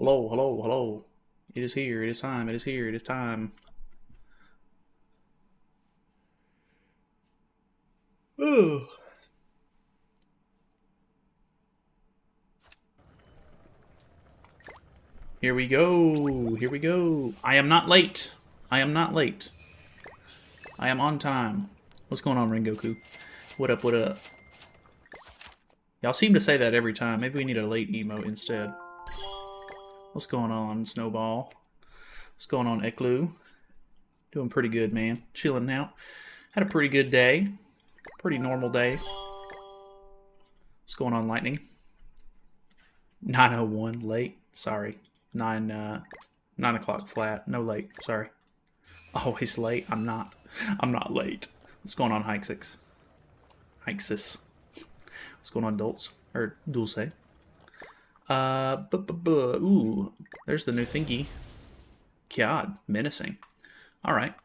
Hello, hello, hello. It is here. It is time. It is here. It is time. Ooh. Here we go. Here we go. I am not late. I am not late. I am on time. What's going on, Rengoku? What up, what up? Y'all seem to say that every time. Maybe we need a late emote instead. What's going on, Snowball? What's going on, Eklu? Doing pretty good, man. Chilling out. Had a pretty good day. Pretty normal day. What's going on, Lightning? 9:01 late. Sorry. 9 o'clock flat. No late. Sorry. Always late. I'm not. I'm not late. What's going on, Hikesix? Hikesys. What's going on, Dulce? Or Dulce? Ooh. There's the new thingy. God. Menacing. Alright.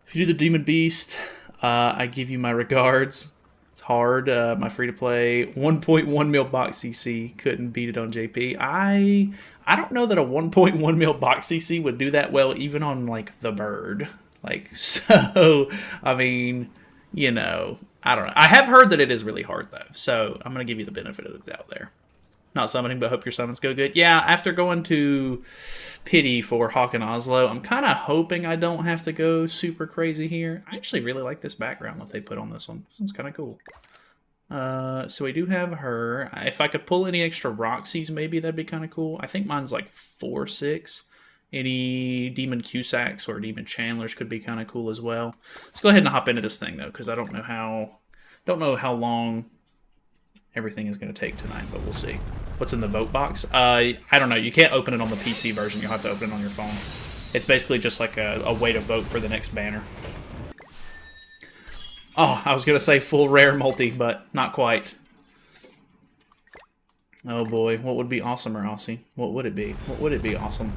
If you do the Demon Beast, I give you my regards. It's hard. My free-to-play 1.1 mil box CC couldn't beat it on JP. I don't know that a 1.1 mil box CC would do that well even on, like, the bird. Like, so, I mean, you know, I don't know. I have heard that it is really hard, though, so I'm going to give you the benefit of the doubt there. Not summoning, but hope your summons go good. Yeah, after going to Pity for Hawk and Oslo, I'm kind of hoping I don't have to go super crazy here. I actually really like this background that they put on this one. This one's kind of cool. So we do have her. If I could pull any extra Roxy's, maybe that'd be kind of cool. I think mine's like 4/6. Any Demon Cusacks or Demon Chandlers could be kind of cool as well. Let's go ahead and hop into this thing, though, because I don't know how long everything is going to take tonight, but we'll see. What's in the vote box? I don't know. You can't open it on the PC version. You'll have to open it on your phone. It's basically just like a way to vote for the next banner. Oh, I was going to say full rare multi, but not quite. Oh boy, what would be awesomer, Aussie? What would it be? What would it be awesome?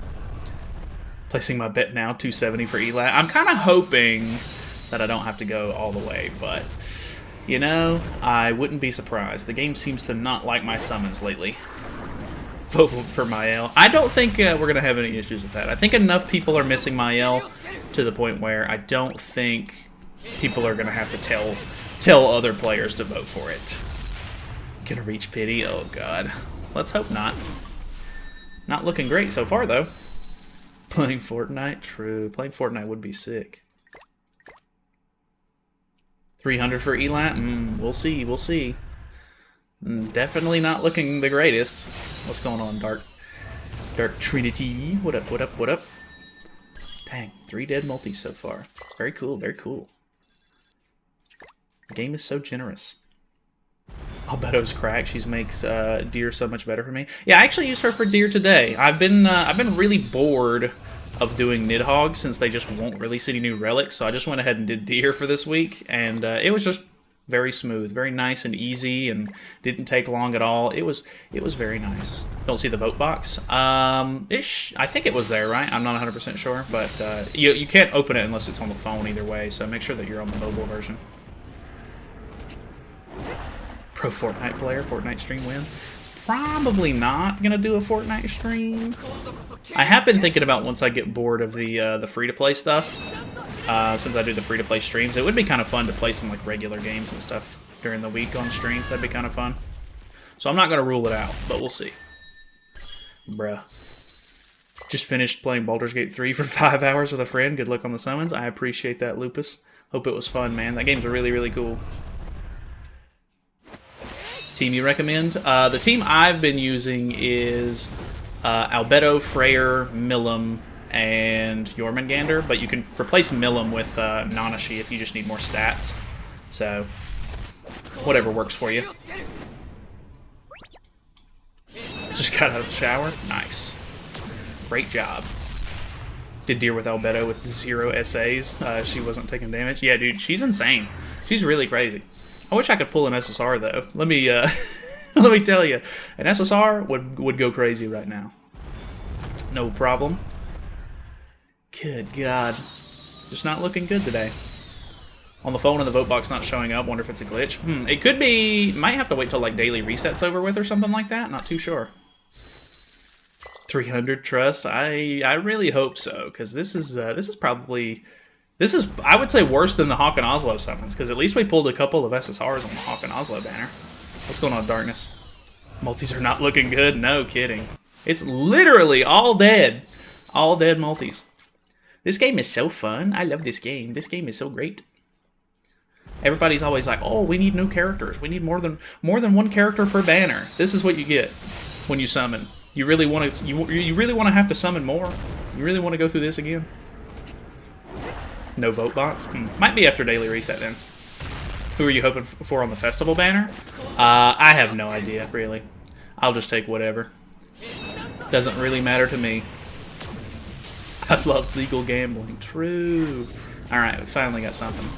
Placing my bet now, 270 for Ellate. I'm kind of hoping that I don't have to go all the way, but you know, I wouldn't be surprised. The game seems to not like my summons lately. Vote for Mael. I don't think we're going to have any issues with that. I think enough people are missing Mael to the point where I don't think people are going to have to tell other players to vote for it. Gonna reach Pity? Oh, God. Let's hope not. Not looking great so far, though. Playing Fortnite? True. Playing Fortnite would be sick. 300 for Ellate? We'll see, we'll see. Definitely not looking the greatest. What's going on, Dark Trinity? What up, what up, what up? Dang, 3 dead multis so far. Very cool, very cool. The game is so generous. Albedo's cracked. She makes Deer so much better for me. Yeah, I actually used her for Deer today. I've been really bored of doing Nidhogg since they just won't release any new relics, so I just went ahead and did Deer for this week, and it was just very smooth, very nice and easy, and didn't take long at all. It was very nice. Don't see the vote box. I think it was there, right? I'm not 100% sure, but you can't open it unless it's on the phone either way, so make sure that you're on the mobile version. Pro Fortnite player, Fortnite stream win. Probably not gonna do a Fortnite stream. I have been thinking about once I get bored of the free-to-play stuff, since I do the free-to-play streams, it would be kind of fun to play some like regular games and stuff during the week on stream. That'd be kind of fun. So I'm not gonna rule it out, but we'll see. Bruh. Just finished playing Baldur's Gate 3 for 5 hours with a friend. Good luck on the summons. I appreciate that, Lupus. Hope it was fun, man. That game's really, really cool. Team you recommend? The team I've been using is Albedo, Freyr, Milim, and Jormungandr, but you can replace Milim with Nanashi if you just need more stats. So, whatever works for you. Just got out of the shower? Nice. Great job. Did Deer with Albedo with 0 SAs. She wasn't taking damage. Yeah, dude, she's insane. She's really crazy. I wish I could pull an SSR, though. Let me let me tell you, an SSR would go crazy right now. No problem. Good God. Just not looking good today. On the phone and the vote box not showing up. Wonder if it's a glitch. It could be. Might have to wait till like daily resets over with or something like that. Not too sure. 300 trust. I really hope so, because this is probably I would say worse than the Hawk and Oslo summons, because at least we pulled a couple of SSRs on the Hawk and Oslo banner. What's going on, Darkness? Multis are not looking good. No kidding. It's literally all dead. All dead multis. This game is so fun. I love this game. This game is so great. Everybody's always like, "Oh, we need new characters. We need more than one character per banner." This is what you get when you summon. You really want to you really want to have to summon more. You really want to go through this again. No vote box. Might be after daily reset then. Who are you hoping for on the festival banner? I have no idea, really. I'll just take whatever. Doesn't really matter to me. I love legal gambling. True. Alright, we finally got something.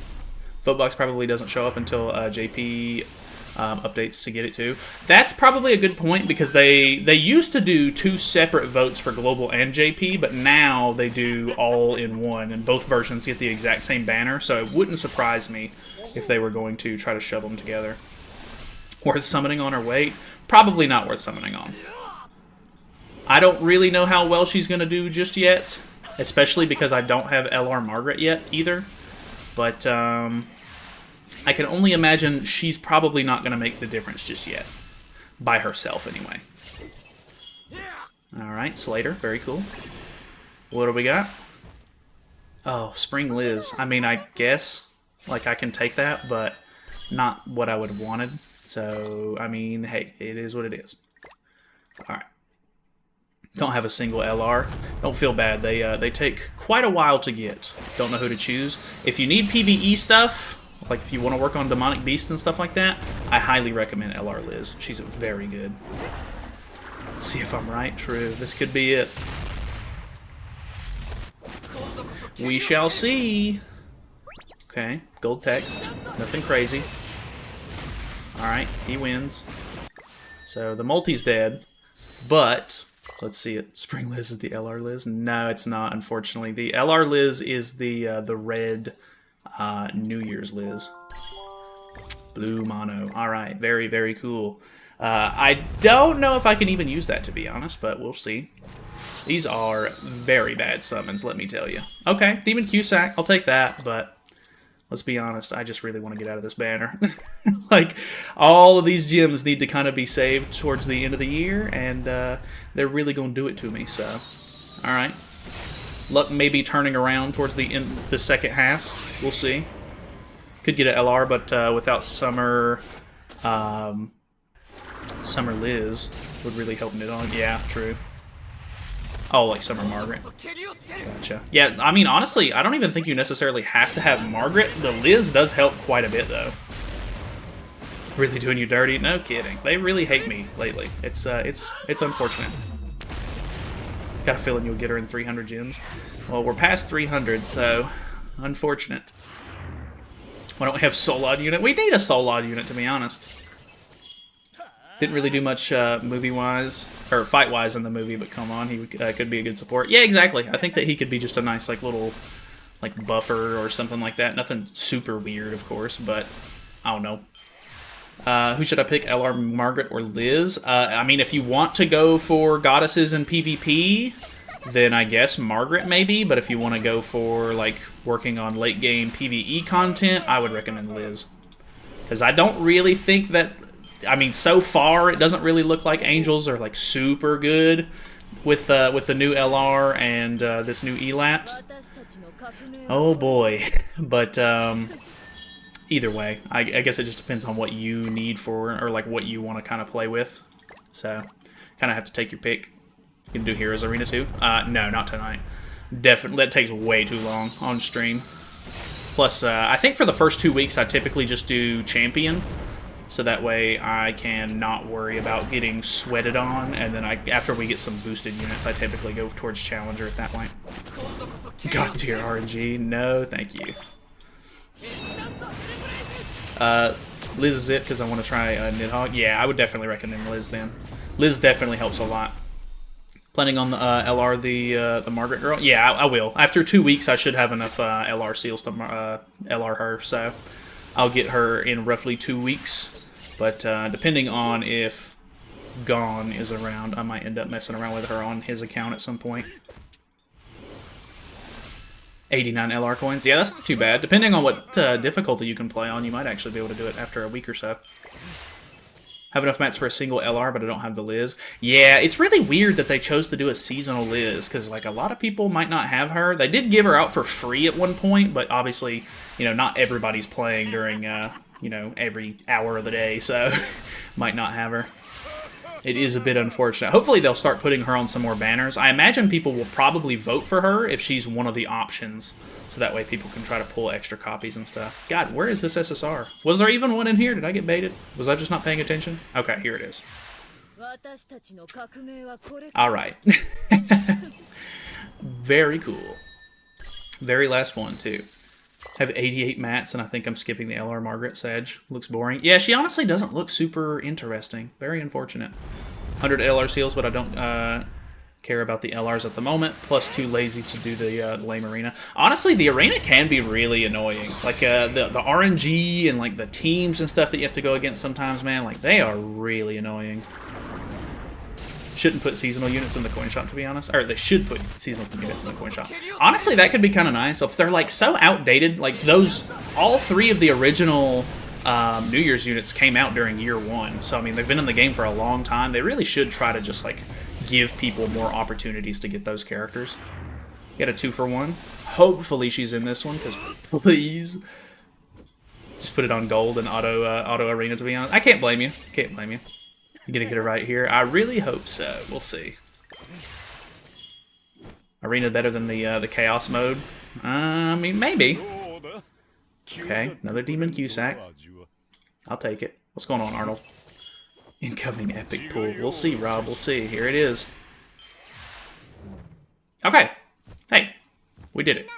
Vote box probably doesn't show up until JP updates to get it to. That's probably a good point, because they used to do 2 separate votes for global and JP, but now they do all in one, and both versions get the exact same banner, so it wouldn't surprise me if they were going to try to shove them together. Worth summoning on her weight? Probably not worth summoning on. I don't really know how well she's going to do just yet, especially because I don't have LR Margaret yet either, but I can only imagine she's probably not going to make the difference just yet. By herself, anyway. Alright, Slater. Very cool. What do we got? Oh, Spring Liz. I mean, I guess, like, I can take that, but not what I would have wanted. So, I mean, hey, it is what it is. Alright. Don't have a single LR. Don't feel bad. They take quite a while to get. Don't know who to choose. If you need PvE stuff, like if you want to work on demonic beasts and stuff like that, I highly recommend LR Liz. She's very good. Let's see if I'm right. True. This could be it. We shall see. Okay, gold text. Nothing crazy. Alright, he wins. So the multi's dead, but let's see it. Spring Liz is the LR Liz? No, it's not, unfortunately. The LR Liz is the red New Year's Liz. Blue mono. Alright, very, very cool. I don't know if I can even use that, to be honest, but we'll see. These are very bad summons, let me tell you. Okay, Demon Cusack, I'll take that, but let's be honest, I just really want to get out of this banner. Like, all of these gems need to kind of be saved towards the end of the year, and they're really going to do it to me, so. Alright. Luck may be turning around towards the second half. We'll see. Could get an LR, but without Summer Liz would really help it on. Yeah, true. Oh, like Summer Margaret. Gotcha. Yeah, I mean, honestly, I don't even think you necessarily have to have Margaret. The Liz does help quite a bit, though. Really doing you dirty? No kidding. They really hate me lately. It's unfortunate. Got a feeling you'll get her in 300 gems. Well, we're past 300, so unfortunate. Why don't we have Solod unit? We need a Solod unit, to be honest. Didn't really do much movie-wise, or fight-wise in the movie, but come on, he could be a good support. Yeah, exactly. I think that he could be just a nice, like, little, like, buffer or something like that. Nothing super weird, of course, but I don't know. Who should I pick, LR Margaret or Liz? I mean, if you want to go for goddesses in PvP, then I guess Margaret maybe, but if you want to go for, like, working on late-game PvE content, I would recommend Liz. Because I don't really think that... I mean, so far, it doesn't really look like Angels are, like, super good with the new LR and this new Ellate. Oh, boy. But, either way, I guess it just depends on what you need for, or, like, what you want to kind of play with. So, kind of have to take your pick. You can do Heroes Arena, too? No, not tonight. Definitely, that takes way too long on stream. Plus, I think for the first 2 weeks, I typically just do Champion. So that way I can not worry about getting sweated on, and then after we get some boosted units, I typically go towards Challenger at that point. God tier RNG, no thank you. Liz is it, because I want to try Nidhogg. Yeah, I would definitely recommend Liz then. Liz definitely helps a lot. Planning on the LR the Margaret girl? Yeah, I will. After 2 weeks, I should have enough LR seals to LR her, so I'll get her in roughly 2 weeks. But depending on if Gone is around, I might end up messing around with her on his account at some point. 89 LR coins. Yeah, that's not too bad. Depending on what difficulty you can play on, you might actually be able to do it after a week or so. Have enough mats for a single LR, but I don't have the Liz. Yeah, it's really weird that they chose to do a seasonal Liz, because like a lot of people might not have her. They did give her out for free at one point, but obviously, you know, not everybody's playing during, you know, every hour of the day, so might not have her. It is a bit unfortunate. Hopefully they'll start putting her on some more banners. I imagine people will probably vote for her if she's one of the options, so that way people can try to pull extra copies and stuff. God, where is this SSR? Was there even one in here? Did I get baited? Was I just not paying attention? Okay, here it is. Alright. Very cool. Very last one, too. Have 88 mats, and I think I'm skipping the LR Margaret Sedge. Looks boring. Yeah, she honestly doesn't look super interesting. Very unfortunate. 100 LR seals, but I don't care about the LRs at the moment. Plus, too lazy to do the lame arena. Honestly, the arena can be really annoying. Like, the RNG and, like, the teams and stuff that you have to go against sometimes, man. Like, they are really annoying. Shouldn't put seasonal units in the coin shop, to be honest. Or they should put seasonal units in the coin shop. Honestly, that could be kind of nice. If they're, like, so outdated, like, those... All three of the original New Year's units came out during year one. So, I mean, they've been in the game for a long time. They really should try to just, like, give people more opportunities to get those characters. Get a 2-for-1. Hopefully she's in this one, because please... Just put it on gold and auto arena, to be honest. I can't blame you. Can't blame you. I'm gonna get it right here. I really hope so. We'll see. Arena better than the chaos mode? I mean, maybe. Okay, another demon Cusack. I'll take it. What's going on, Arnold? Incoming epic pool. We'll see, Rob. We'll see. Here it is. Okay. Hey, we did it.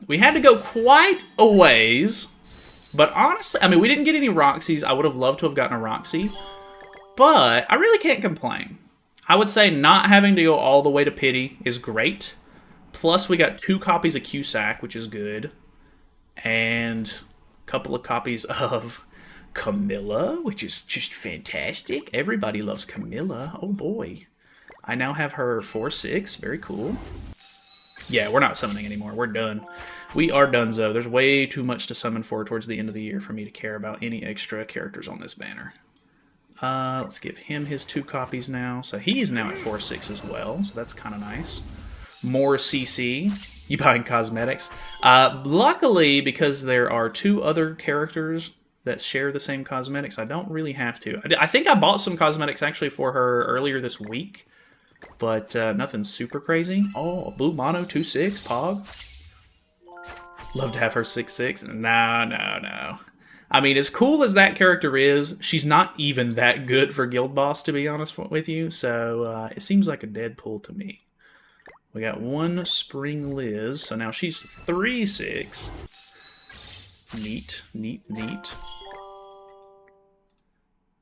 We had to go quite a ways. But honestly, I mean, we didn't get any Roxys. I would have loved to have gotten a Roxy. But I really can't complain. I would say not having to go all the way to Pity is great. Plus, we got 2 copies of Cusack, which is good. And a couple of copies of Camilla, which is just fantastic. Everybody loves Camilla. Oh, boy. I now have her 4-6. Very cool. Yeah, we're not summoning anymore. We're done. We are donezo. There's way too much to summon for towards the end of the year for me to care about any extra characters on this banner. Let's give him his 2 copies now. So he's now at 4-6 as well, so that's kind of nice. More CC. You buying cosmetics? Luckily, because there are 2 other characters that share the same cosmetics, I don't really have to. I think I bought some cosmetics actually for her earlier this week, but nothing super crazy. Oh, blue mono 2-6, Pog. Love to have her 6-6. No. I mean, as cool as that character is, she's not even that good for Guild Boss, to be honest with you, so it seems like a dead pull to me. We got 1 Spring Liz, so now she's 3-6. Neat.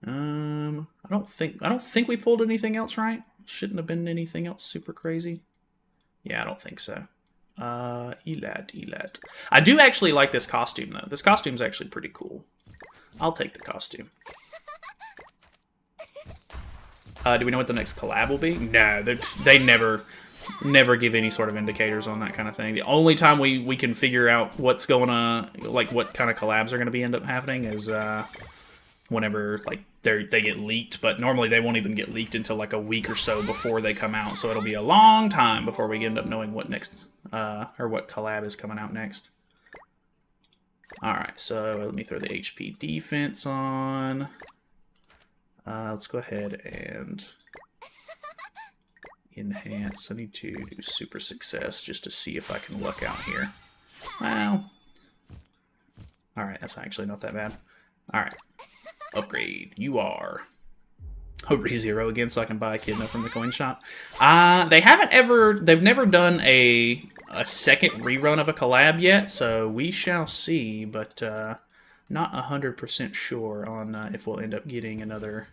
I don't think we pulled anything else right. Shouldn't have been anything else super crazy. Yeah, I don't think so. Ellate. I do actually like this costume, though. This costume's actually pretty cool. I'll take the costume. Do we know what the next collab will be? No, they never give any sort of indicators on that kind of thing. The only time we can figure out what's going on, like what kind of collabs are going to end up happening is whenever like they get leaked, but normally they won't even get leaked until like a week or so before they come out, so it'll be a long time before we end up knowing what next or what collab is coming out next. Alright, so let me throw the HP defense on. Let's go ahead and enhance. I need to do super success just to see if I can luck out here. Well, alright, that's actually not that bad. Alright. Upgrade. You are. Oh, re-0 again so I can buy a Echidna from the coin shop. They've never done a second rerun of a collab yet, so we shall see, but not 100% sure on if we'll end up getting another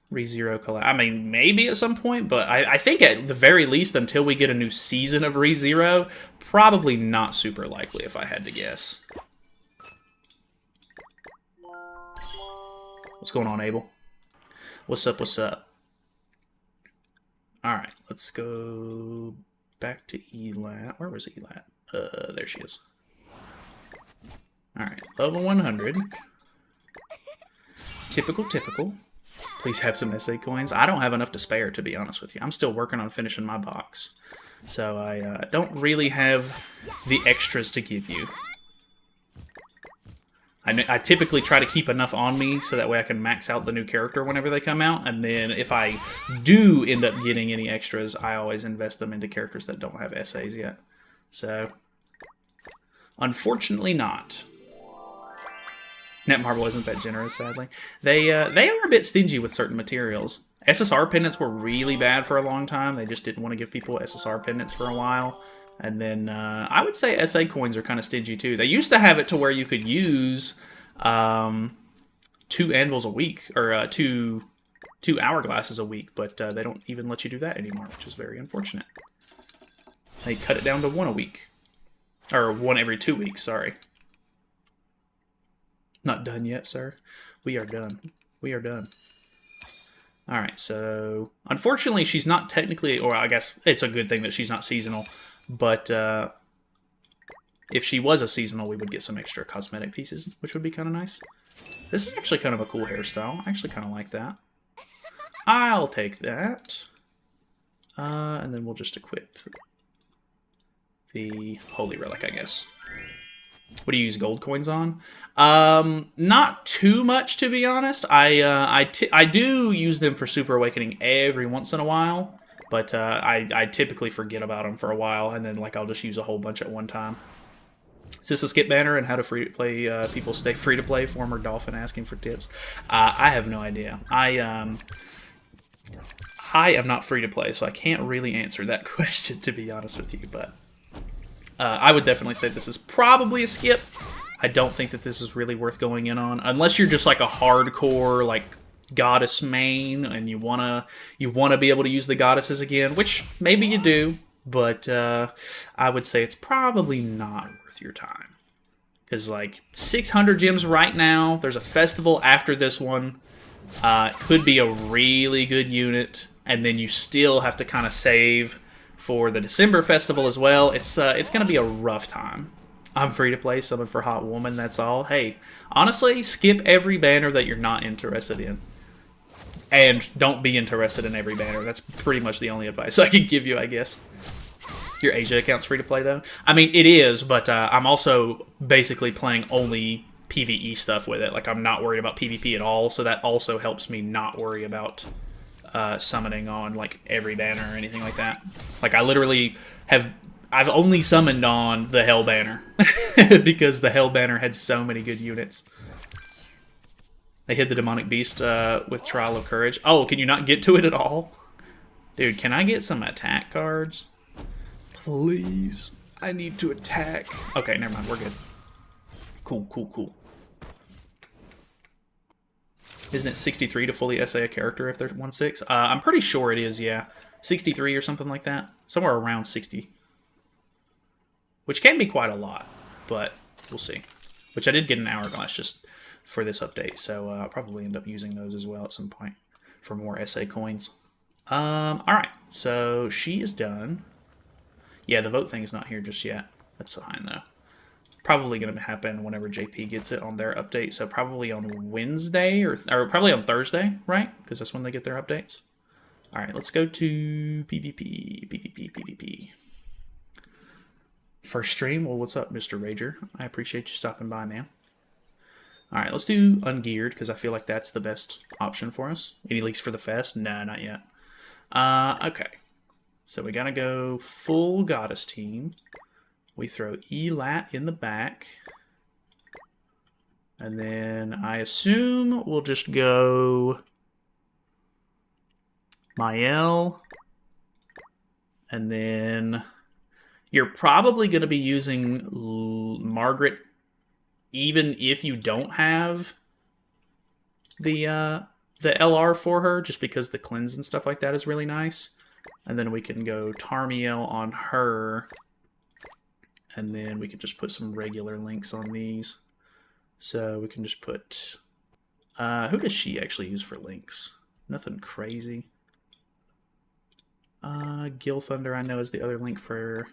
re-0 collab. I mean, maybe at some point, but I think at the very least until we get a new season of re-0, probably not super likely if I had to guess. What's going on, Abel? What's up? What's up? All right, let's go back to Ellate. Where was Ellate? There she is. All right, level 100. Typical, typical. Please have some SA coins. I don't have enough to spare, to be honest with you. I'm still working on finishing my box. So I don't really have the extras to give you. I typically try to keep enough on me so that way I can max out the new character whenever they come out. And then if I do end up getting any extras, I always invest them into characters that don't have SAs yet. So, unfortunately not. Netmarble isn't that generous, sadly. They are a bit stingy with certain materials. SSR pendants were really bad for a long time. They just didn't want to give people SSR pendants for a while. And then I would say SA coins are kind of stingy too. They used to have it to where you could use 2 anvils a week, or two hourglasses a week, but they don't even let you do that anymore, which is very unfortunate. They cut it down to 1 a week. Or 1 every 2 weeks, sorry. Not done yet, sir. We are done. We are done. Alright, so unfortunately she's not technically, or I guess it's a good thing that she's not seasonal, but if she was a seasonal, we would get some extra cosmetic pieces, which would be kind of nice. This is actually kind of a cool hairstyle. I actually kind of like that. I'll take that. And then we'll just equip the Holy Relic, I guess. What do you use gold coins on? Not too much, to be honest. I do use them for Super Awakening every once in a while, but I typically forget about them for a while, and then like I'll just use a whole bunch at one time. Is this a skip banner and how to free to play people stay free to play? Former Dolphin asking for tips. I have no idea. I am not free to play, so I can't really answer that question, to be honest with you, but I would definitely say this is probably a skip. I don't think that this is really worth going in on, unless you're just like a hardcore like goddess main and you wanna be able to use the goddesses again, which maybe you do, but I would say it's probably not worth your time. Because like 600 gems right now, there's a festival after this one. Could be a really good unit, and then you still have to kind of save for the December festival as well. It's going to be a rough time. I'm free to play, summon for Hot Woman, that's all. Hey, honestly, skip every banner that you're not interested in. And don't be interested in every banner. That's pretty much the only advice I can give you, I guess. Your Asia account's free to play, though? I mean, it is, but I'm also basically playing only PvE stuff with it. Like, I'm not worried about PvP at all, so that also helps me not worry about summoning on like every banner or anything like that. Like I literally I've only summoned on the Hell banner because the Hell banner had so many good units. They hit the Demonic Beast with Trial of Courage. Oh, can you not get to it at all? Dude, can I get some attack cards? Please. I need to attack. Okay, never mind. We're good. Cool, cool, cool. Isn't it 63 to fully SA a character if they're 1/6? I'm pretty sure it is, yeah. 63 or something like that. Somewhere around 60. Which can be quite a lot, but we'll see. Which I did get an hourglass just for this update, so I'll probably end up using those as well at some point for more SA coins. Alright, so she is done. Yeah, the vote thing is not here just yet. That's fine, though. Probably going to happen whenever JP gets it on their update. So probably on Wednesday or probably on Thursday, right? Because that's when they get their updates. All right, let's go to PvP. First stream. Well, what's up, Mr. Rager? I appreciate you stopping by, man. All right, let's do ungeared because I feel like that's the best option for us. Any leaks for the fest? No, not yet. Okay. So we got to go full goddess team. We throw Ellate in the back. And then I assume we'll just go Mael. And then you're probably going to be using Margaret even if you don't have the LR for her, just because the cleanse and stuff like that is really nice. And then we can go Tarmiel on her. And then we can just put some regular links on these. So we can just put... who does she actually use for links? Nothing crazy. Gil Thunder, I know, is the other link for...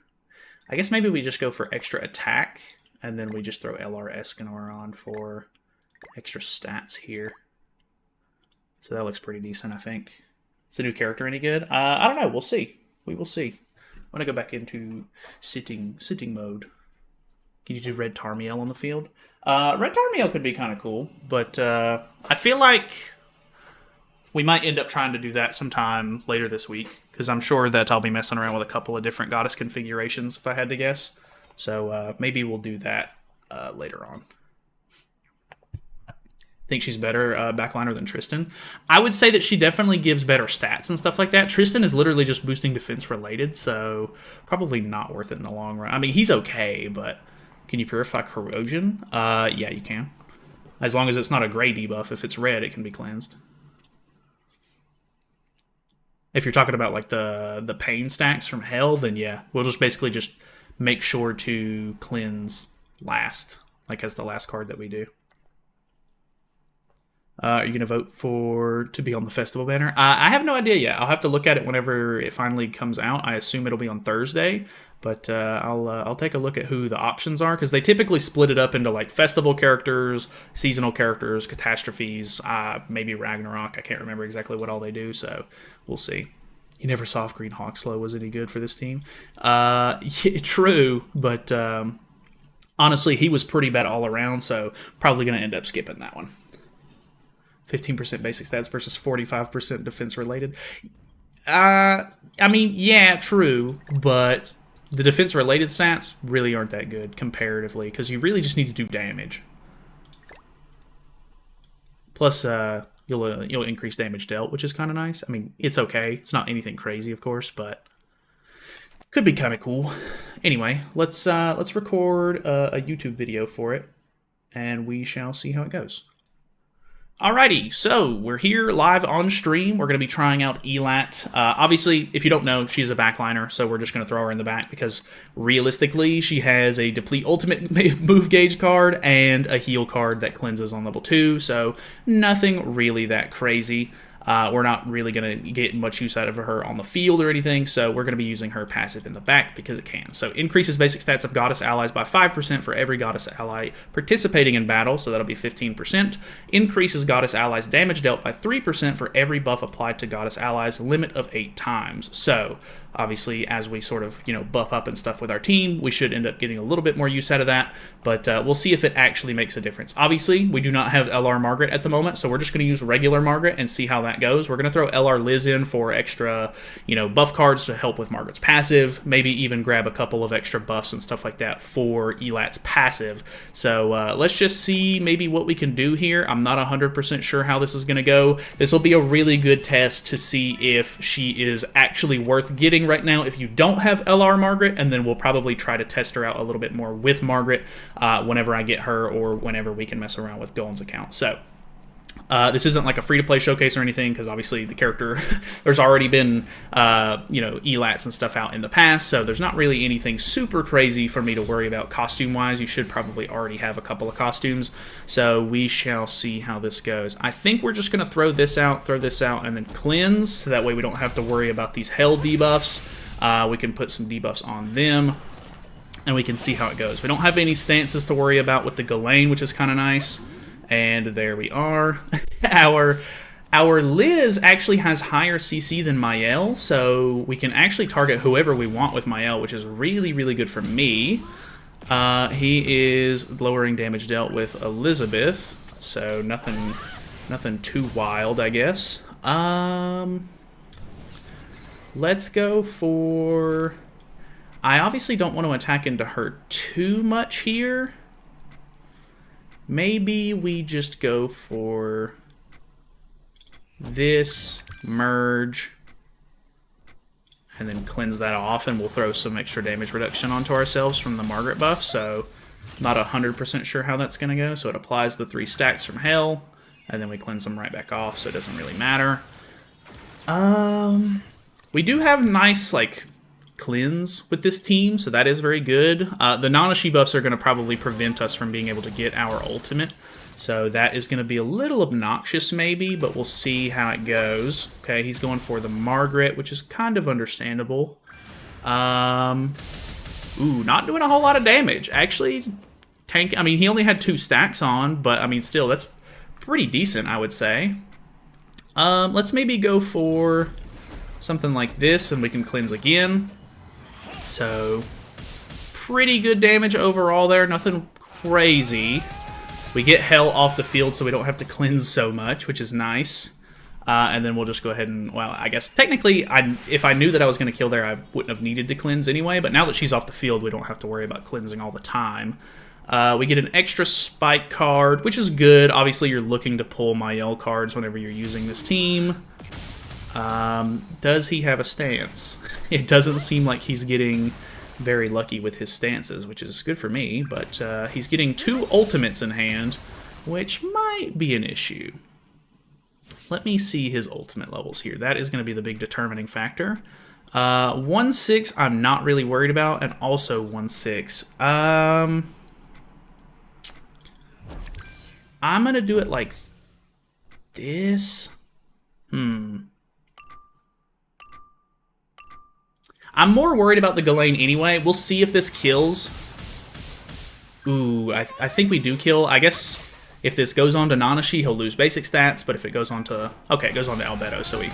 I guess maybe we just go for extra attack, and then we just throw LR Escanor on for extra stats here. So that looks pretty decent, I think. Is the new character any good? I don't know. We'll see. We will see. I'm going to go back into sitting mode. Can you do Red Tarmiel on the field? Red Tarmiel could be kind of cool, but I feel like we might end up trying to do that sometime later this week, because I'm sure that I'll be messing around with a couple of different goddess configurations, if I had to guess. So maybe we'll do that later on. Think she's better backliner than Tristan. I would say that she definitely gives better stats and stuff like that. Tristan is literally just boosting defense related, so probably not worth it in the long run. I mean, he's okay, but can you purify corrosion? Yeah, you can. As long as it's not a gray debuff. If it's red, it can be cleansed. If you're talking about like the pain stacks from hell, then yeah, we'll just basically just make sure to cleanse last, like as the last card that we do. Are you going to vote to be on the festival banner? I have no idea yet. I'll have to look at it whenever it finally comes out. I assume it'll be on Thursday, but I'll take a look at who the options are, because they typically split it up into like festival characters, seasonal characters, catastrophes, maybe Ragnarok. I can't remember exactly what all they do, so we'll see. You never saw if Green Hawkslow was any good for this team. Yeah, true, but honestly, he was pretty bad all around, so probably going to end up skipping that one. 15% basic stats versus 45% defense related. I mean, yeah, true, but the defense related stats really aren't that good comparatively, because you really just need to do damage. Plus, you'll increase damage dealt, which is kind of nice. I mean, it's okay. It's not anything crazy, of course, but could be kind of cool. Anyway, let's record a YouTube video for it, and we shall see how it goes. Alrighty, so we're here live on stream. We're going to be trying out Ellate. Obviously, if you don't know, she's a backliner, so we're just going to throw her in the back because realistically, she has a Deplete Ultimate move gauge card and a heal card that cleanses on level 2, so nothing really that crazy. We're not really going to get much use out of her on the field or anything, so we're going to be using her passive in the back because it can. So increases basic stats of goddess allies by 5% for every goddess ally participating in battle, so that'll be 15%. Increases goddess allies damage dealt by 3% for every buff applied to goddess allies, limit of 8 times. So obviously, as we sort of, buff up and stuff with our team, we should end up getting a little bit more use out of that, but we'll see if it actually makes a difference. Obviously, we do not have LR Margaret at the moment, so we're just going to use regular Margaret and see how that goes. We're going to throw LR Liz in for extra, buff cards to help with Margaret's passive, maybe even grab a couple of extra buffs and stuff like that for Elate's passive. So let's just see maybe what we can do here. I'm not 100% sure how this is going to go. This will be a really good test to see if she is actually worth getting right now if you don't have LR Margaret, and then we'll probably try to test her out a little bit more with Margaret whenever I get her or whenever we can mess around with Golan's account. So this isn't like a free-to-play showcase or anything, because obviously the character, there's already been, Elates and stuff out in the past, so there's not really anything super crazy for me to worry about costume-wise. You should probably already have a couple of costumes, so we shall see how this goes. I think we're just going to throw this out, and then cleanse, so that way we don't have to worry about these hell debuffs. We can put some debuffs on them, and we can see how it goes. We don't have any stances to worry about with the Ghislaine, which is kind of nice. And there we are. Our Liz actually has higher CC than Mael, so we can actually target whoever we want with Mael, which is really, really good for me. He is lowering damage dealt with Elizabeth, so nothing too wild, I guess. Let's go for... I obviously don't want to attack into her too much here. Maybe we just go for this, merge, and then cleanse that off, and we'll throw some extra damage reduction onto ourselves from the Margaret buff, so not 100% sure how that's going to go. So it applies the 3 stacks from hell, and then we cleanse them right back off, so it doesn't really matter. We do have nice, cleanse with this team, so that is very good. The Nanashi buffs are going to probably prevent us from being able to get our ultimate, so that is going to be a little obnoxious maybe, but we'll see how it goes. Okay, he's going for the Margaret, which is kind of understandable. Ooh, not doing a whole lot of damage. Actually, tank. I mean, he only had 2 stacks on, but I mean, still, that's pretty decent, I would say. Let's maybe go for something like this, and we can cleanse again. So, pretty good damage overall there. Nothing crazy. We get hell off the field, so we don't have to cleanse so much, which is nice. And then we'll just go ahead and, well, I guess technically, if I knew that I was going to kill there, I wouldn't have needed to cleanse anyway. But now that she's off the field, we don't have to worry about cleansing all the time. We get an extra spike card, which is good. Obviously, you're looking to pull Mael cards whenever you're using this team. Does he have a stance? It doesn't seem like he's getting very lucky with his stances, which is good for me. But he's getting 2 ultimates in hand, which might be an issue. Let me see his ultimate levels here. That is going to be the big determining factor. 1-6 I'm not really worried about, and also 1-6. I'm going to do it like this. I'm more worried about the Ghislaine anyway. We'll see if this kills. Ooh, I think we do kill. I guess if this goes on to Nanashi, he'll lose basic stats, but if it goes on to... Okay, it goes on to Albedo, so we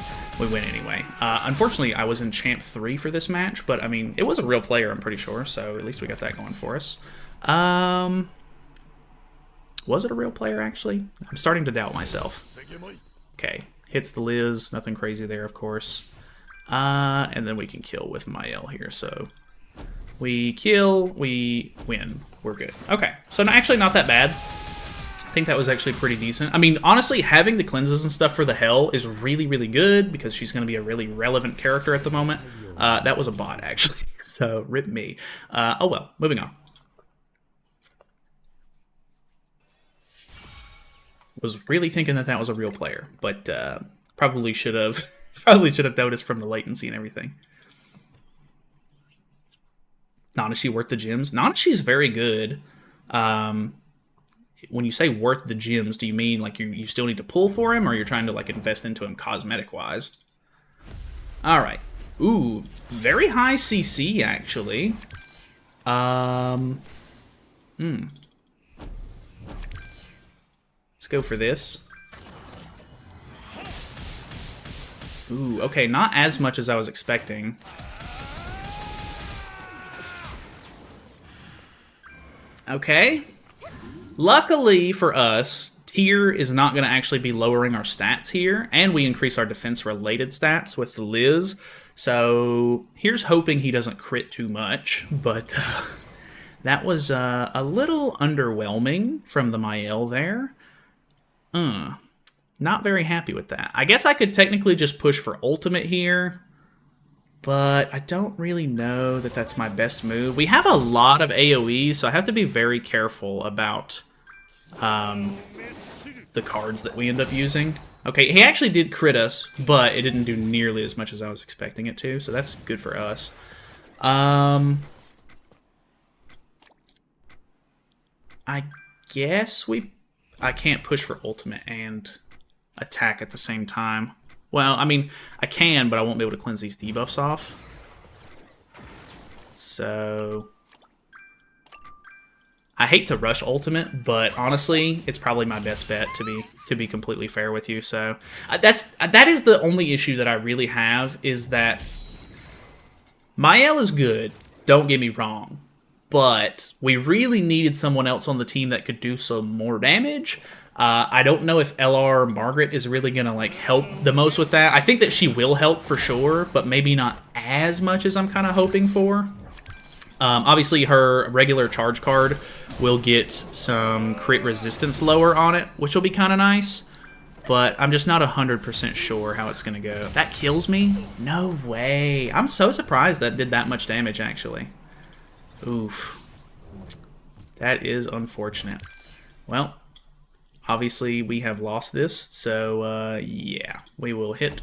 win anyway. Unfortunately, I was in Champ 3 for this match, but, I mean, it was a real player, I'm pretty sure, so at least we got that going for us. Was it a real player, actually? I'm starting to doubt myself. Okay, hits the Liz, nothing crazy there, of course. And then we can kill with Mael here, so... We kill, we win. We're good. Okay, so actually not that bad. I think that was actually pretty decent. I mean, honestly, having the cleanses and stuff for the Hell is really, really good because she's going to be a really relevant character at the moment. That was a bot, actually, so rip me. Oh well, moving on. Was really thinking that that was a real player, but probably should have noticed from the latency and everything. Nanashi worth the gems? Nanashi's very good. When you say worth the gems, do you mean like you still need to pull for him, or you're trying to like invest into him cosmetic wise? All right. Ooh, very high CC actually. Let's go for this. Ooh, okay, not as much as I was expecting. Okay. Luckily for us, tier is not going to actually be lowering our stats here, and we increase our defense-related stats with the Liz. So here's hoping he doesn't crit too much, but that was a little underwhelming from the Mael there. Not very happy with that. I guess I could technically just push for ultimate here, but I don't really know that that's my best move. We have a lot of AoEs, so I have to be very careful about the cards that we end up using. Okay, he actually did crit us, but it didn't do nearly as much as I was expecting it to, so that's good for us. I guess I can't push for ultimate and attack at the same time. Well, I mean, I can, but I won't be able to cleanse these debuffs off. So I hate to rush ultimate, but honestly, it's probably my best bet to be completely fair with you. So that is the only issue that I really have, is that Mael is good, don't get me wrong, but we really needed someone else on the team that could do some more damage. I don't know if LR Margaret is really going to like help the most with that. I think that she will help for sure, but maybe not as much as I'm kind of hoping for. Obviously, her regular charge card will get some crit resistance lower on it, which will be kind of nice. But I'm just not 100% sure how it's going to go. That kills me? No way. I'm so surprised that did that much damage, actually. Oof. That is unfortunate. Well, obviously we have lost this, so yeah, we will hit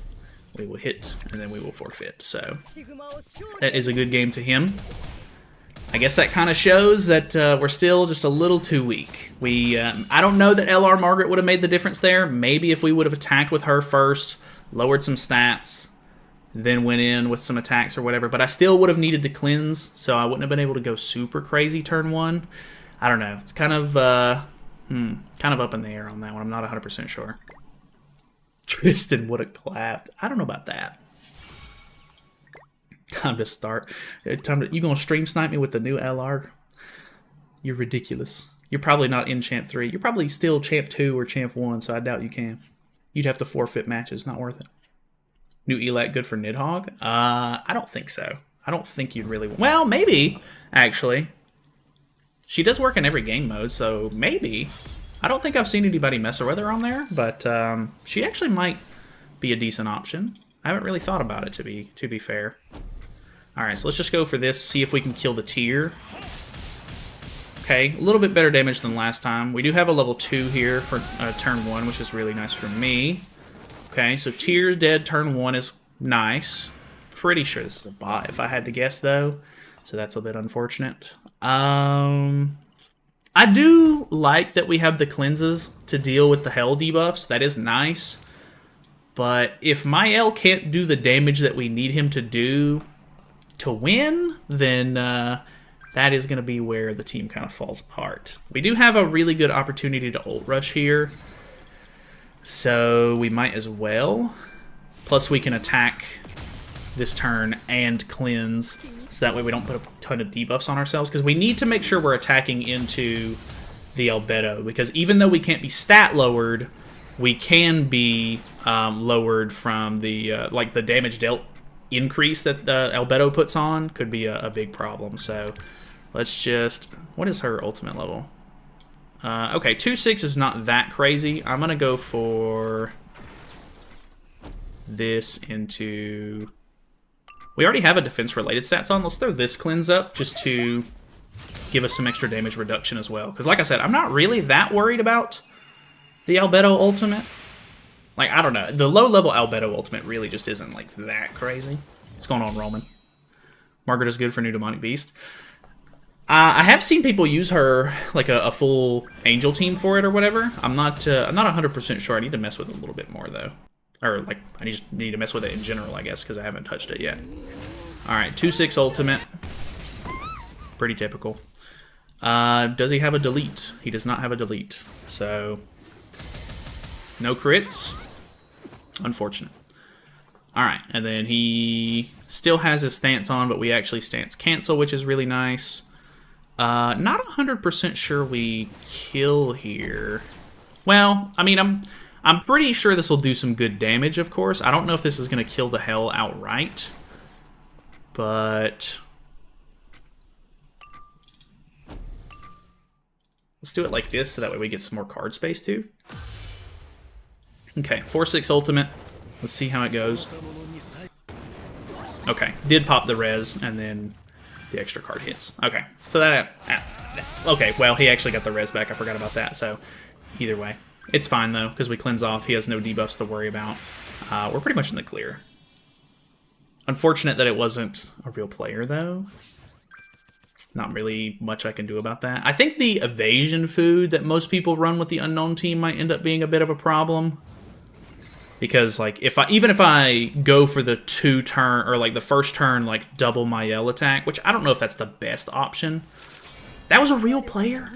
we will hit, and then we will forfeit. So that is a good game to him. I guess that kind of shows that we're still just a little too weak. I don't know that LR Margaret would have made the difference there. Maybe if we would have attacked with her first, lowered some stats, then went in with some attacks or whatever. But I still would have needed to cleanse, so I wouldn't have been able to go super crazy turn 1. I don't know. It's kind of up in the air on that one. I'm not 100% sure. Tristan would have clapped. I don't know about that. Time to start. You gonna stream snipe me with the new LR? You're ridiculous. You're probably not in Champ 3. You're probably still Champ 2 or Champ 1, so I doubt you can. You'd have to forfeit matches. Not worth it. New Ellate good for Nidhogg? I don't think so. I don't think you'd really... Well, maybe, actually. She does work in every game mode, so maybe. I don't think I've seen anybody mess with her on there, but she actually might be a decent option. I haven't really thought about it, to be fair. Alright, so let's just go for this, see if we can kill the tier. Okay, a little bit better damage than last time. We do have a level 2 here for turn 1, which is really nice for me. Okay, so tier dead turn 1 is nice. Pretty sure this is a bot, if I had to guess, though. So that's a bit unfortunate. I do like that we have the cleanses to deal with the hell debuffs. That is nice. But if my L can't do the damage that we need him to do to win, then that is going to be where the team kind of falls apart. We do have a really good opportunity to ult rush here, so we might as well. Plus we can attack this turn and cleanse, so that way we don't put a ton of debuffs on ourselves, because we need to make sure we're attacking into the Albedo, because even though we can't be stat lowered, we can be lowered from the like the damage dealt increase that Albedo puts on could be a big problem. So let's just... What is her ultimate level? Okay, 2-6 is not that crazy. I'm going to go for this into... We already have a defense-related stats on. Let's throw this cleanse up just to give us some extra damage reduction as well. Because like I said, I'm not really that worried about the Albedo ultimate. Like, I don't know. The low-level Albedo ultimate really just isn't, like, that crazy. What's going on, Roman? Margaret is good for new Demonic Beast. I have seen people use her, like, a full Angel team for it or whatever. I'm not 100% sure. I need to mess with it a little bit more, though. Or, like, I just need to mess with it in general, I guess, because I haven't touched it yet. Alright, 2-6 ultimate. Pretty typical. Does he have a delete? He does not have a delete. So, no crits. Unfortunate. Alright, and then he still has his stance on, but we actually stance cancel, which is really nice. Not 100% sure we kill here. Well, I mean, I'm pretty sure this will do some good damage, of course. I don't know if this is going to kill the hell outright, but let's do it like this so that way we get some more card space too. Okay, 4-6 ultimate. Let's see how it goes. Okay, did pop the res, and then the extra card hits. Okay, so that... okay, well, he actually got the res back. I forgot about that, so either way. It's fine, though, because we cleanse off. He has no debuffs to worry about. We're pretty much in the clear. Unfortunate that it wasn't a real player, though. Not really much I can do about that. I think the evasion food that most people run with the unknown team might end up being a bit of a problem. Because, like, even if I go for the 2-turn, or, like, the first turn, like, double my L attack, which I don't know if that's the best option. That was a real player?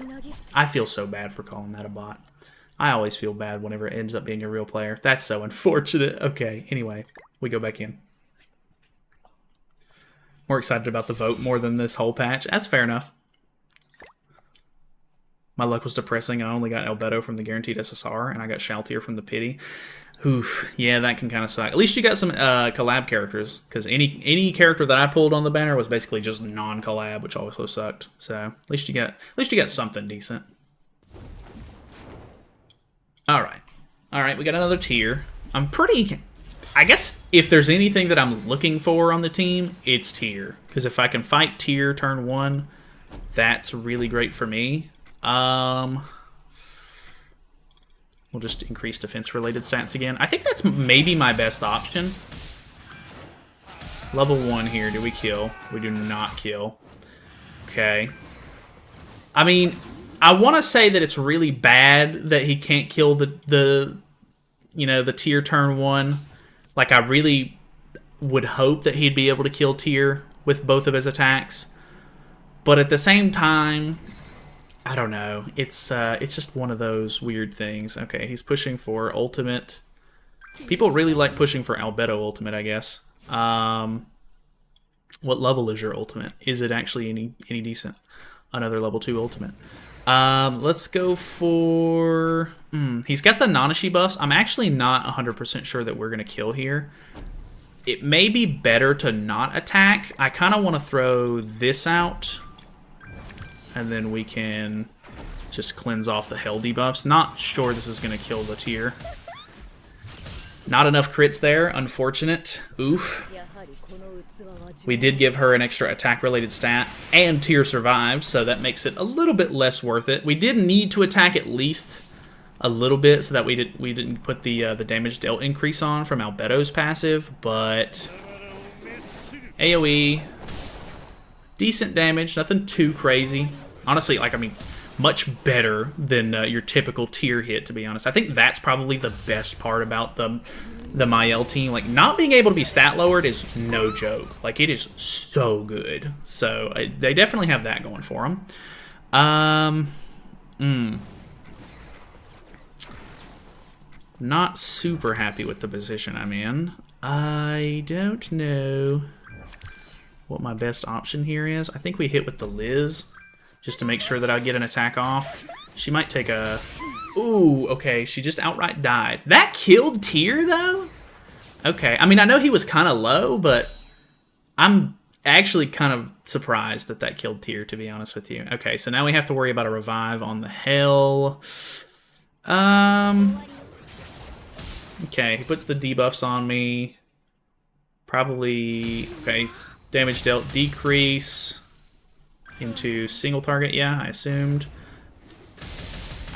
I feel so bad for calling that a bot. I always feel bad whenever it ends up being a real player. That's so unfortunate. Okay, anyway, we go back in. More excited about the vote more than this whole patch. That's fair enough. My luck was depressing. I only got Albedo from the guaranteed SSR, and I got Shaltier from the pity. Oof, yeah, that can kind of suck. At least you got some collab characters, because any character that I pulled on the banner was basically just non-collab, which also sucked. So at least you got something decent. All right, we got another tier. I guess if there's anything that I'm looking for on the team, it's tier, because if I can fight tier turn 1, that's really great for me. We'll just increase defense-related stats again. I think that's maybe my best option. Level 1 here. Do we kill? We do not kill. Okay. I mean, I want to say that it's really bad that he can't kill the tier turn 1. Like, I really would hope that he'd be able to kill tier with both of his attacks. But at the same time, I don't know. It's just one of those weird things. Okay, he's pushing for ultimate. People really like pushing for Albedo ultimate, I guess. What level is your ultimate? Is it actually any decent? Another level 2 ultimate. Let's go for... he's got the Nanashi buffs. I'm actually not 100% sure that we're going to kill here. It may be better to not attack. I kind of want to throw this out. And then we can just cleanse off the hell debuffs. Not sure this is going to kill the tier. Not enough crits there. Unfortunate. Oof. We did give her an extra attack-related stat, and tier survived, so that makes it a little bit less worth it. We did need to attack at least a little bit so that we didn't put the damage dealt increase on from Albedo's passive, but AoE, decent damage, nothing too crazy. Honestly, like, I mean, much better than your typical tier hit, to be honest. I think that's probably the best part about the Mael team. Like, not being able to be stat lowered is no joke. Like, it is so good. So, they definitely have that going for them. Not super happy with the position I'm in. I don't know what my best option here is. I think we hit with the Liz, just to make sure that I get an attack off. She might take a... Ooh, okay, she just outright died. That killed tier, though? Okay, I mean, I know he was kind of low, but I'm actually kind of surprised that that killed tier, to be honest with you. Okay, so now we have to worry about a revive on the hell. Okay, he puts the debuffs on me. Probably... Okay, damage dealt decrease into single target, yeah, I assumed.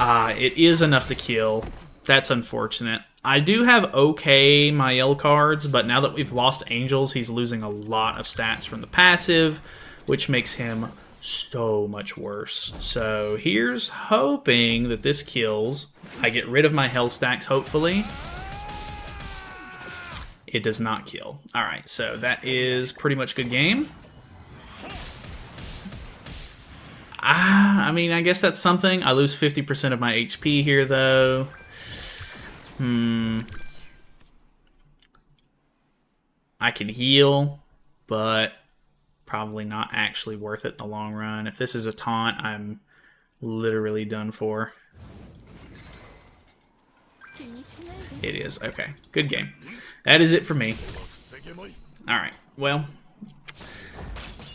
It is enough to kill. That's unfortunate. I do have okay Mael cards, but now that we've lost Angels, he's losing a lot of stats from the passive, which makes him so much worse. So here's hoping that this kills. I get rid of my hell stacks, hopefully. It does not kill. Alright, so that is pretty much good game. I mean, I guess that's something. I lose 50% of my HP here, though. I can heal, but probably not actually worth it in the long run. If this is a taunt, I'm literally done for. It is. Okay, good game. That is it for me. Alright, well...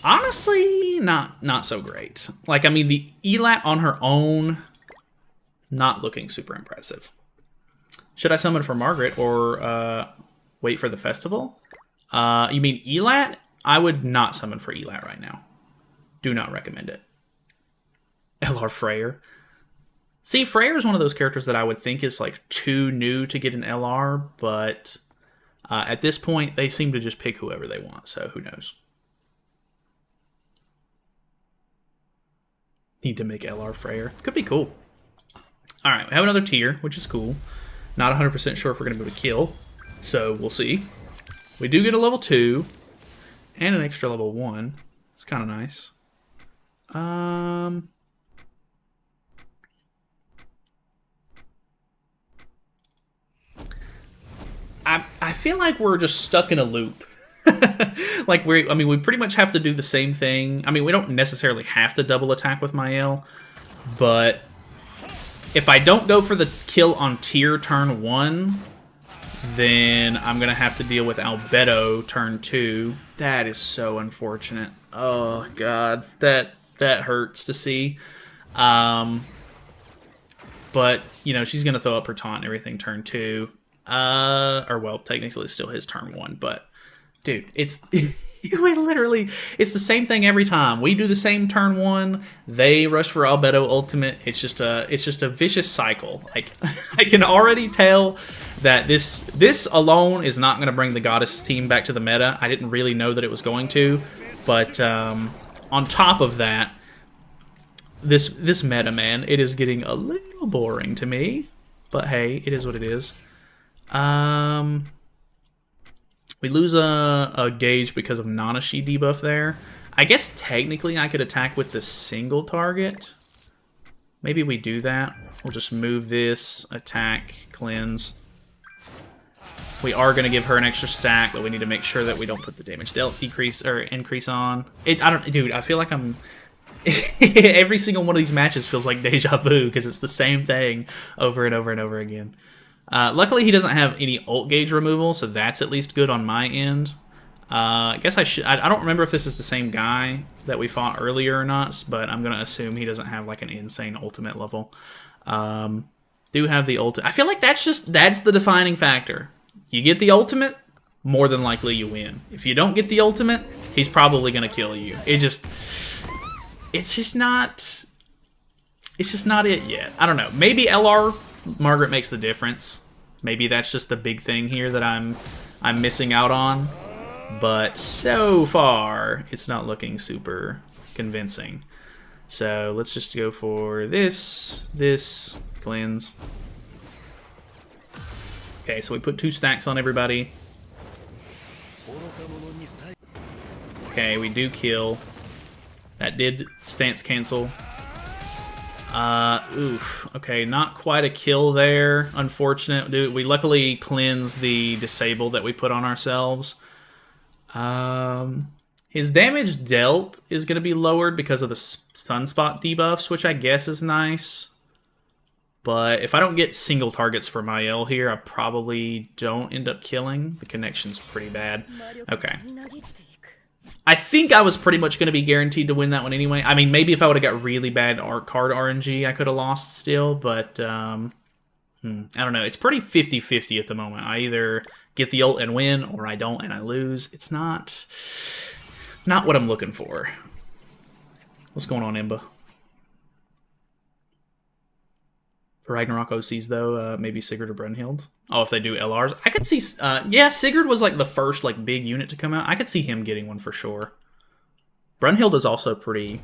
Honestly, not so great. Like, I mean, the Ellate on her own, not looking super impressive. Should I summon for Margaret or wait for the festival? You mean Ellate? I would not summon for Ellate right now. Do not recommend it. LR Freyr. See, Freyr is one of those characters that I would think is like too new to get an LR, but at this point, they seem to just pick whoever they want, so who knows. Need to make LR Freyr. Could be cool. Alright, we have another tier, which is cool. Not 100% sure if we're going to be able to kill, so we'll see. We do get a level 2 and an extra level 1. It's kind of nice. I feel like we're just stuck in a loop. Like, I mean, we pretty much have to do the same thing. I mean, we don't necessarily have to double attack with Mael, but if I don't go for the kill on tier turn 1, then I'm going to have to deal with Albedo turn 2. That is so unfortunate. Oh, God. That hurts to see. But, you know, she's going to throw up her taunt and everything turn 2. Or, well, technically it's still his turn 1, but... Dude, it's We literally, it's the same thing every time. We do the same turn one. They rush for Albedo ultimate. It's just a vicious cycle. Like I can already tell that this alone is not going to bring the Goddess team back to the meta. I didn't really know that it was going to, but on top of that, this meta, man, it is getting a little boring to me. But hey, it is what it is. We lose a gauge because of Nanashi debuff there. I guess technically I could attack with the single target. Maybe we do that. We'll just move this, attack, cleanse. We are going to give her an extra stack, but we need to make sure that we don't put the damage dealt decrease or increase on. Dude, I feel like I'm... Every single one of these matches feels like deja vu because it's the same thing over and over and over again. Luckily, he doesn't have any ult gauge removal, so that's at least good on my end. I guess I should... I don't remember if this is the same guy that we fought earlier or not, but I'm going to assume he doesn't have, like, an insane ultimate level. Do have the ultimate. I feel like that's the defining factor. You get the ultimate, more than likely you win. If you don't get the ultimate, he's probably going to kill you. It's just not it yet. I don't know. Maybe LR Margaret makes the difference. Maybe that's just the big thing here that I'm missing out on. But so far, it's not looking super convincing. So let's just go for this, cleanse. Okay, so we put 2 stacks on everybody. Okay, we do kill. That did stance cancel. Oof. Okay, not quite a kill there. Unfortunate. Dude, we luckily cleansed the disable that we put on ourselves. His damage dealt is going to be lowered because of the sunspot debuffs, which I guess is nice. But if I don't get single targets for my L here, I probably don't end up killing. The connection's pretty bad. Okay. I think I was pretty much going to be guaranteed to win that one anyway. I mean, maybe if I would have got really bad card RNG, I could have lost still, but I don't know. It's pretty 50-50 at the moment. I either get the ult and win, or I don't and I lose. It's not what I'm looking for. What's going on, Imba? For Ragnarok OCs, though, maybe Sigurd or Brunhild. Oh, if they do LRs. I could see... yeah, Sigurd was like the first like big unit to come out. I could see him getting one for sure. Brunhild is also pretty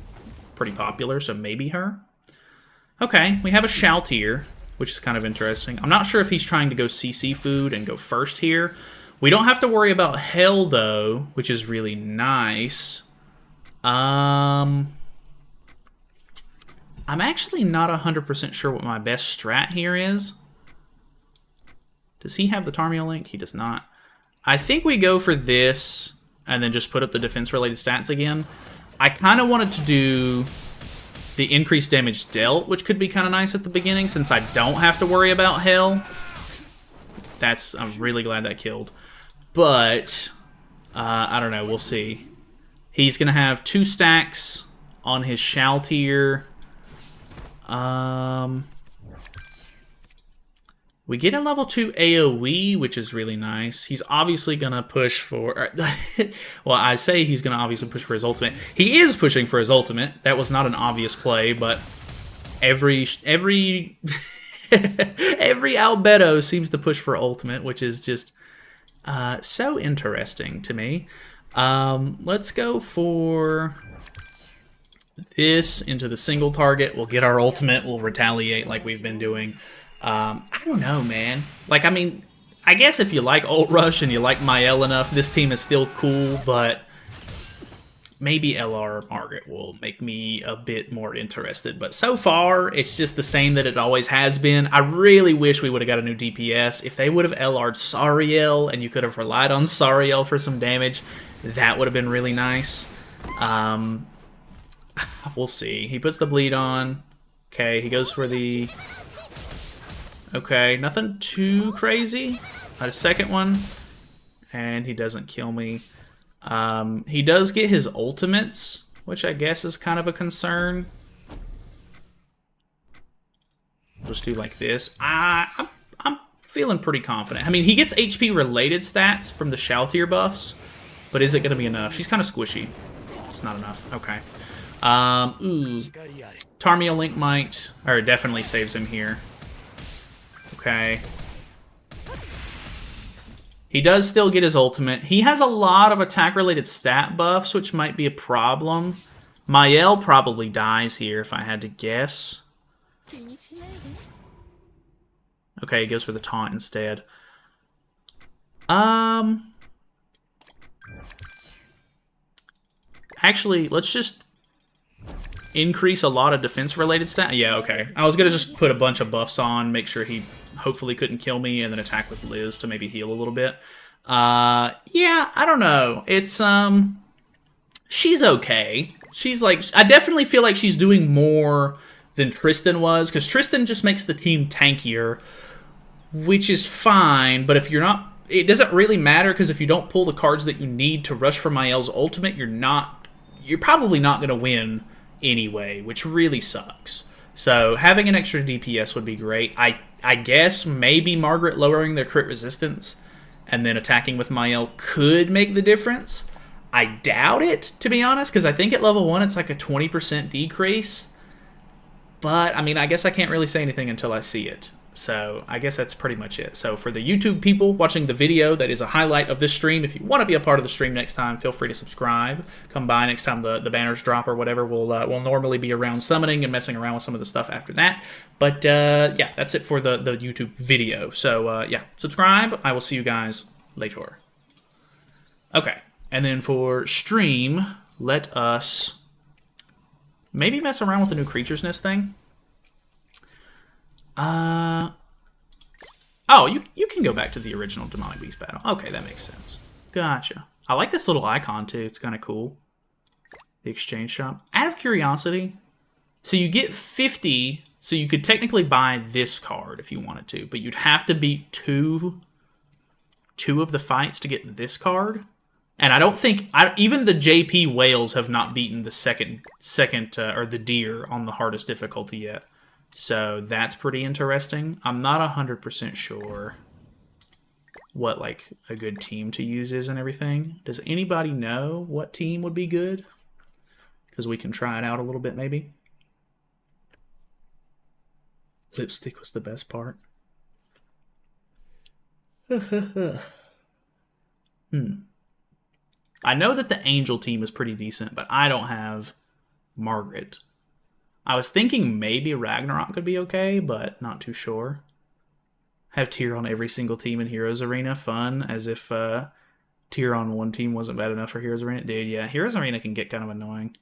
popular, so maybe her. Okay, we have a Shout here, which is kind of interesting. I'm not sure if he's trying to go CC food and go first here. We don't have to worry about Hell, though, which is really nice. I'm actually not 100% sure what my best strat here is. Does he have the Tarmiel link? He does not. I think we go for this and then just put up the defense-related stats again. I kind of wanted to do the increased damage dealt, which could be kind of nice at the beginning since I don't have to worry about Hell. I'm really glad that killed. But, I don't know. We'll see. He's going to have 2 stacks on his Shout here. We get a level 2 AoE, which is really nice. He's obviously gonna push for... well, I say he's gonna obviously push for his ultimate. He is pushing for his ultimate. That was not an obvious play, but every Albedo seems to push for ultimate, which is just so interesting to me. Let's go for... this into the single target. We'll get our ultimate. We'll retaliate like we've been doing. I don't know, man. Like, I mean, I guess if you like Ult Rush and you like Mael enough, this team is still cool, but maybe LR Margaret will make me a bit more interested. But so far, it's just the same that it always has been. I really wish we would have got a new DPS. If they would have LR'd Sariel and you could have relied on Sariel for some damage, that would have been really nice. We'll see. He puts the bleed on. Okay, he goes for the... okay, nothing too crazy. Got a second one. And he doesn't kill me. He does get his ultimates, which I guess is kind of a concern. Just do like this. I'm feeling pretty confident. I mean, he gets HP-related stats from the Shoutier buffs, But is it going to be enough? She's kind of squishy. It's not enough. Okay. Ooh. Tarmia Link might... Or definitely saves him here. Okay. He does still get his ultimate. He has a lot of attack-related stat buffs, which might be a problem. Mael probably dies here, if I had to guess. Okay, he goes for the taunt instead. Actually, let's just increase a lot of defense-related stat. Yeah, okay. I was going to just put a bunch of buffs on, make sure he hopefully couldn't kill me, and then attack with Liz to maybe heal a little bit. Yeah, I don't know. It's, she's okay. She's like, I definitely feel like she's doing more than Tristan was, because Tristan just makes the team tankier, which is fine, but if you're not, it doesn't really matter, because if you don't pull the cards that you need to rush for Mael's ultimate, you're probably not going to win anyway, which really sucks. So having an extra DPS would be great. I guess maybe Margaret lowering their crit resistance and then attacking with Mael could make the difference. I doubt it, to be honest, because I think at level 1 it's like a 20% decrease. But, I mean, I guess I can't really say anything until I see it. So, I guess that's pretty much it. So, for the YouTube people watching the video, that is a highlight of this stream. If you want to be a part of the stream next time, feel free to subscribe. Come by next time the banners drop or whatever. We'll normally be around summoning and messing around with some of the stuff after that. But, yeah, that's it for the YouTube video. So, yeah, subscribe. I will see you guys later. Okay. And then for stream, let us maybe mess around with the new Creature's Nest thing. Oh, you can go back to the original Demonic Beast battle. Okay, that makes sense. Gotcha. I like this little icon, too. It's kind of cool. The exchange shop. Out of curiosity, so you get 50, so you could technically buy this card if you wanted to, but you'd have to beat two of the fights to get this card. And I don't think even the JP whales have not beaten the second or the deer on the hardest difficulty yet. So that's pretty interesting. I'm not 100% sure what like a good team to use is and everything. Does anybody know what team would be good? Because we can try it out a little bit maybe. Lipstick was the best part. I know that the Angel team is pretty decent, but I don't have Margaret. I was thinking maybe Ragnarok could be okay, but not too sure. Have Tyr on every single team in Heroes Arena. Fun, as if Tyr on one team wasn't bad enough for Heroes Arena. Dude, yeah, Heroes Arena can get kind of annoying.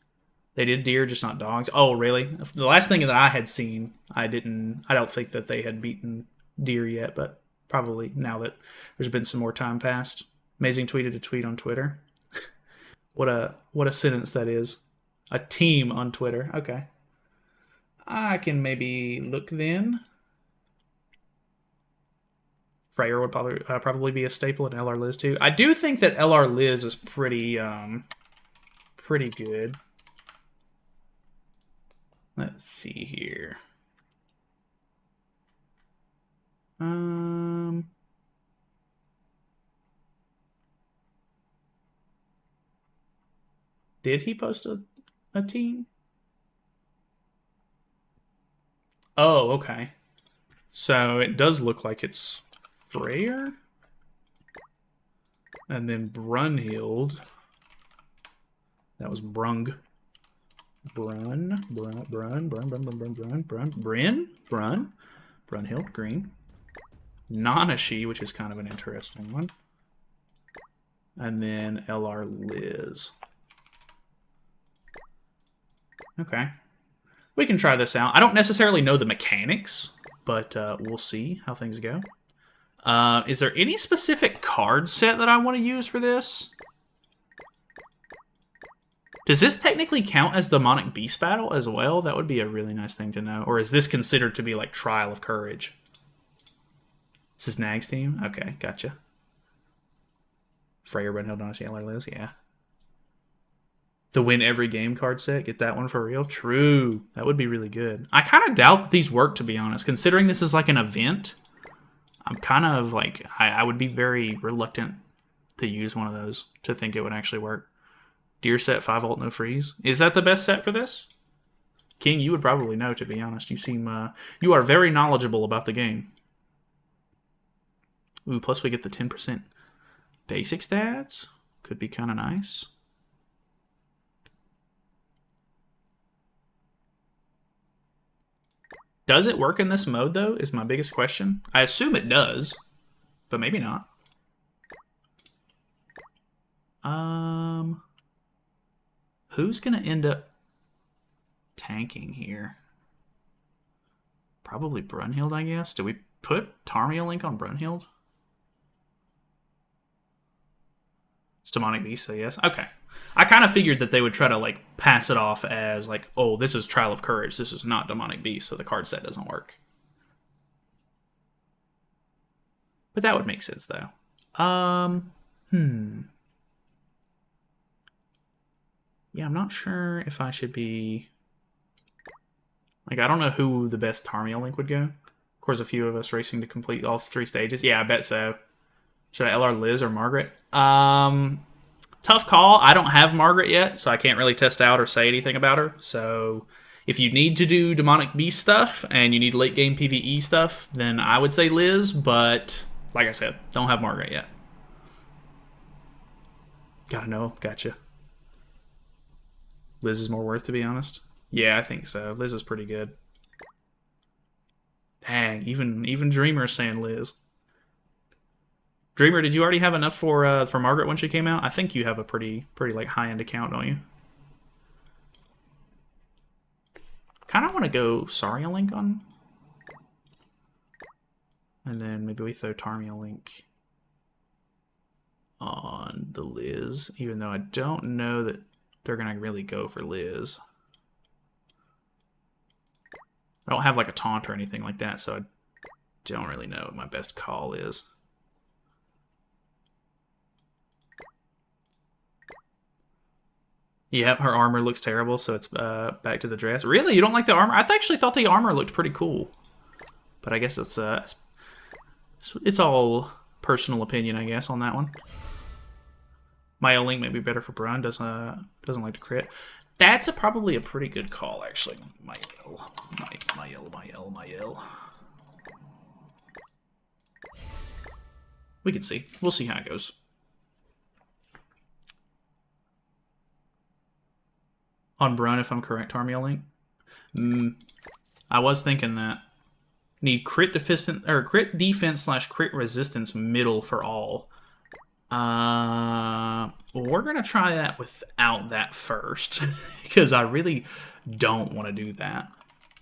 They did deer, just not dogs. Oh, really? The last thing that I had seen, I don't think that they had beaten deer yet, but probably now that there's been some more time passed. Amazing tweeted a tweet on Twitter. What a sentence that is. A team on Twitter. Okay. I can maybe look then. Freyr would probably be a staple in LR Liz too. I do think that LR Liz is pretty good. Let's see here. Did he post a team? Oh, okay. So it does look like it's Freyr. And then Brunhild. That was Brung. Brunhild, green. Nanashi, which is kind of an interesting one. And then LR Liz. Okay. We can try this out. I don't necessarily know the mechanics, but we'll see how things go. Is there any specific card set that I want to use for this? Does this technically count as Demonic Beast Battle as well? That would be a really nice thing to know. Or is this considered to be like Trial of Courage? This is Nag's team? Okay, gotcha. Freyr, Brunhild, Nanashi, LR Liz, yeah. The win every game card set, get that one for real? True. That would be really good. I kind of doubt that these work, to be honest. Considering this is like an event, I'm kind of like, I would be very reluctant to use one of those to think it would actually work. Deer set 5 ult no freeze. Is that the best set for this? King, you would probably know, to be honest. You seem you are very knowledgeable about the game. Ooh, plus we get the 10% basic stats. Could be kind of nice. Does it work in this mode, though, is my biggest question. I assume it does, but maybe not. Who's going to end up tanking here? Probably Brunhild, I guess. Do we put Tarmia Link on Brunhild? It's Demonic Beast, so yes. Okay. I kind of figured that they would try to like pass it off as like, oh, this is Trial of Courage. This is not Demonic Beast, so the card set doesn't work. But that would make sense, though. Yeah, I'm not sure if I should be... Like, I don't know who the best Tarmia Link would go. Of course, a few of us racing to complete all 3 stages. Yeah, I bet so. Should I LR Liz or Margaret? Tough call. I don't have Margaret yet, so I can't really test out or say anything about her. So if you need to do Demonic Beast stuff and you need late game PvE stuff, then I would say Liz, but like I said, don't have Margaret yet. Gotta know. Gotcha. Liz is more worth, to be honest. Yeah, I think so. Liz is pretty good. Dang, even Dreamer's saying Liz. Dreamer, did you already have enough for Margaret when she came out? I think you have a pretty like high-end account, don't you? Kind of want to go Saria Link on. And then maybe we throw Tarmia Link on the Liz, even though I don't know that they're going to really go for Liz. I don't have like a taunt or anything like that, so I don't really know what my best call is. Yep, her armor looks terrible, so it's back to the dress. Really? You don't like the armor? I actually thought the armor looked pretty cool. But I guess it's all personal opinion, I guess, on that one. My Link may be better for Brun, doesn't like to crit. That's probably a pretty good call, actually. My L. We can see. We'll see how it goes. On Brun, if I'm correct, Tarmia Link. I was thinking that. Need crit defense / crit resistance middle for all. We're gonna try that without that first because I really don't want to do that.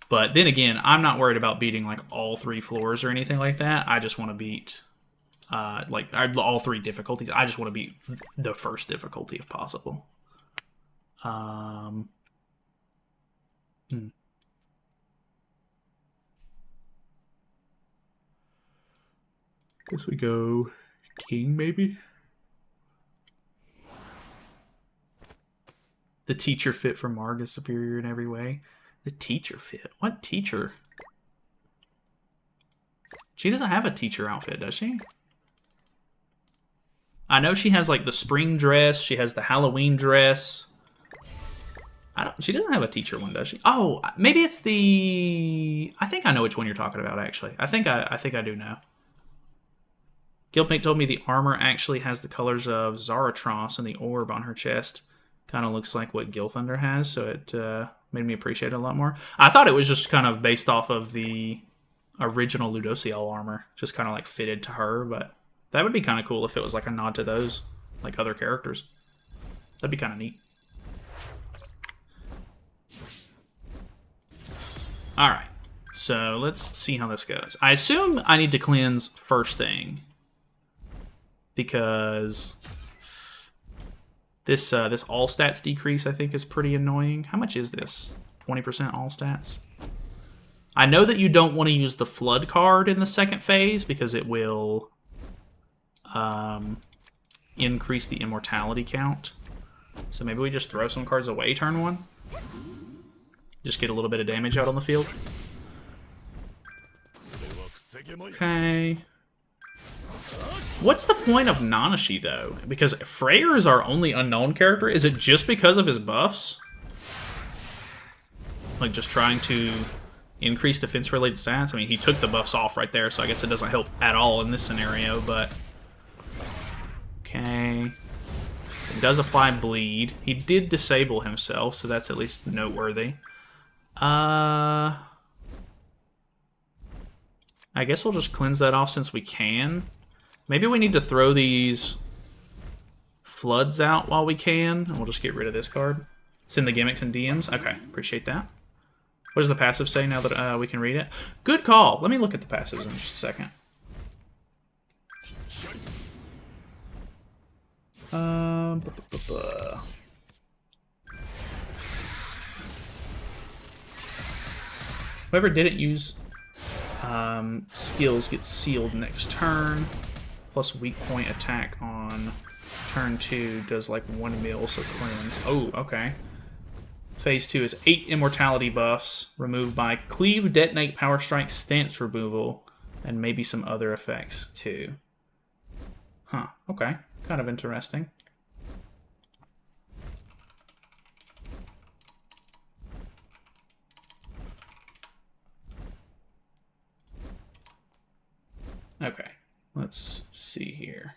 But then again, I'm not worried about beating like all 3 floors or anything like that. I just want to beat like all 3 difficulties. I just want to beat the first difficulty if possible. Guess we go King, maybe? The teacher fit for Marg is superior in every way. The teacher fit? What teacher? She doesn't have a teacher outfit, does she? I know she has like the spring dress. She has the Halloween dress. She doesn't have a teacher one, does she? Oh, maybe it's the... I think I know which one you're talking about, actually. I think I do know. Guildmate told me the armor actually has the colors of Zaratros and the orb on her chest. Kind of looks like what Gilthunder has, so it made me appreciate it a lot more. I thought it was just kind of based off of the original Ludociel armor, just kind of like fitted to her, but that would be kind of cool if it was like a nod to those, like other characters. That'd be kind of neat. Alright, so let's see how this goes. I assume I need to cleanse first thing, because this all stats decrease I think is pretty annoying. How much is this? 20% all stats? I know that you don't want to use the flood card in the second phase because it will increase the immortality count. So maybe we just throw some cards away turn 1. Just get a little bit of damage out on the field. Okay. What's the point of Nanashi, though? Because Freyr is our only unknown character. Is it just because of his buffs? Like, just trying to increase defense-related stats? I mean, he took the buffs off right there, so I guess it doesn't help at all in this scenario, but... Okay. It does apply bleed. He did disable himself, so that's at least noteworthy. I guess we'll just cleanse that off since we can. Maybe we need to throw these floods out while we can, and we'll just get rid of this card. Send the gimmicks and DMs. Okay, appreciate that. What does the passive say now that we can read it? Good call. Let me look at the passives in just a second. Whoever didn't use skills gets sealed next turn. Plus weak point attack on turn 2 does like 1 mil, so cleanse. Oh, okay. Phase 2 is 8 immortality buffs removed by cleave, detonate, power strike, stance removal, and maybe some other effects too. Huh, okay. Kind of interesting. Okay, let's see here.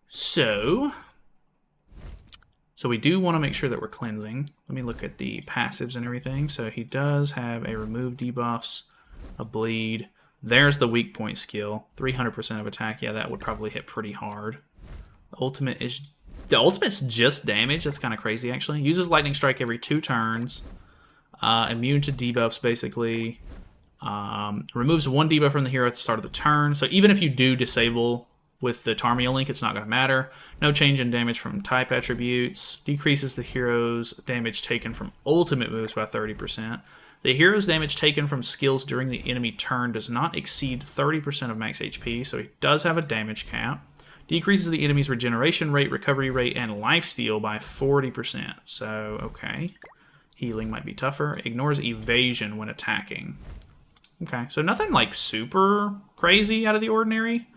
So we do want to make sure that we're cleansing. Let me look at the passives and everything. So he does have a remove debuffs, a bleed. There's the weak point skill, 300% of attack. Yeah, that would probably hit pretty hard. The ultimate's just damage. That's kind of crazy, actually. Uses lightning strike every 2 turns. Immune to debuffs, basically. Removes 1 debuff from the hero at the start of the turn. So even if you do disable with the Tarmia link, it's not going to matter. No change in damage from type attributes. Decreases the hero's damage taken from ultimate moves by 30%. The hero's damage taken from skills during the enemy turn does not exceed 30% of max HP, so he does have a damage cap. Decreases the enemy's regeneration rate, recovery rate, and lifesteal by 40%. So, okay. Healing might be tougher. Ignores evasion when attacking. Okay, so nothing like super crazy out of the ordinary.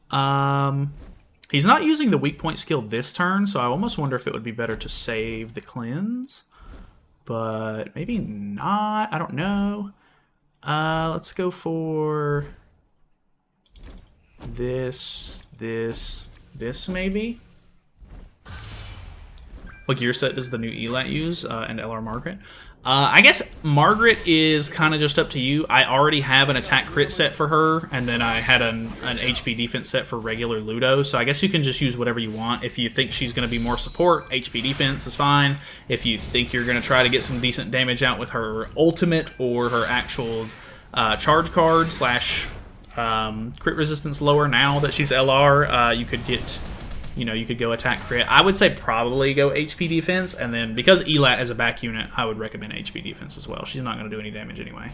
He's not using the weak point skill this turn, so I almost wonder if it would be better to save the cleanse. But maybe not. I don't know. Let's go for this maybe. What gear set does the new Ellate use and LR Margaret? I guess Margaret is kind of just up to you. I already have an attack crit set for her, and then I had an HP defense set for regular Ludo, so I guess you can just use whatever you want. If you think she's going to be more support, HP defense is fine. If you think you're going to try to get some decent damage out with her ultimate or her actual charge card slash crit resistance lower now that she's LR, you could get... you could go attack crit. I would say probably go HP defense, and then because Ellate is a back unit, I would recommend HP defense as well. She's not going to do any damage anyway.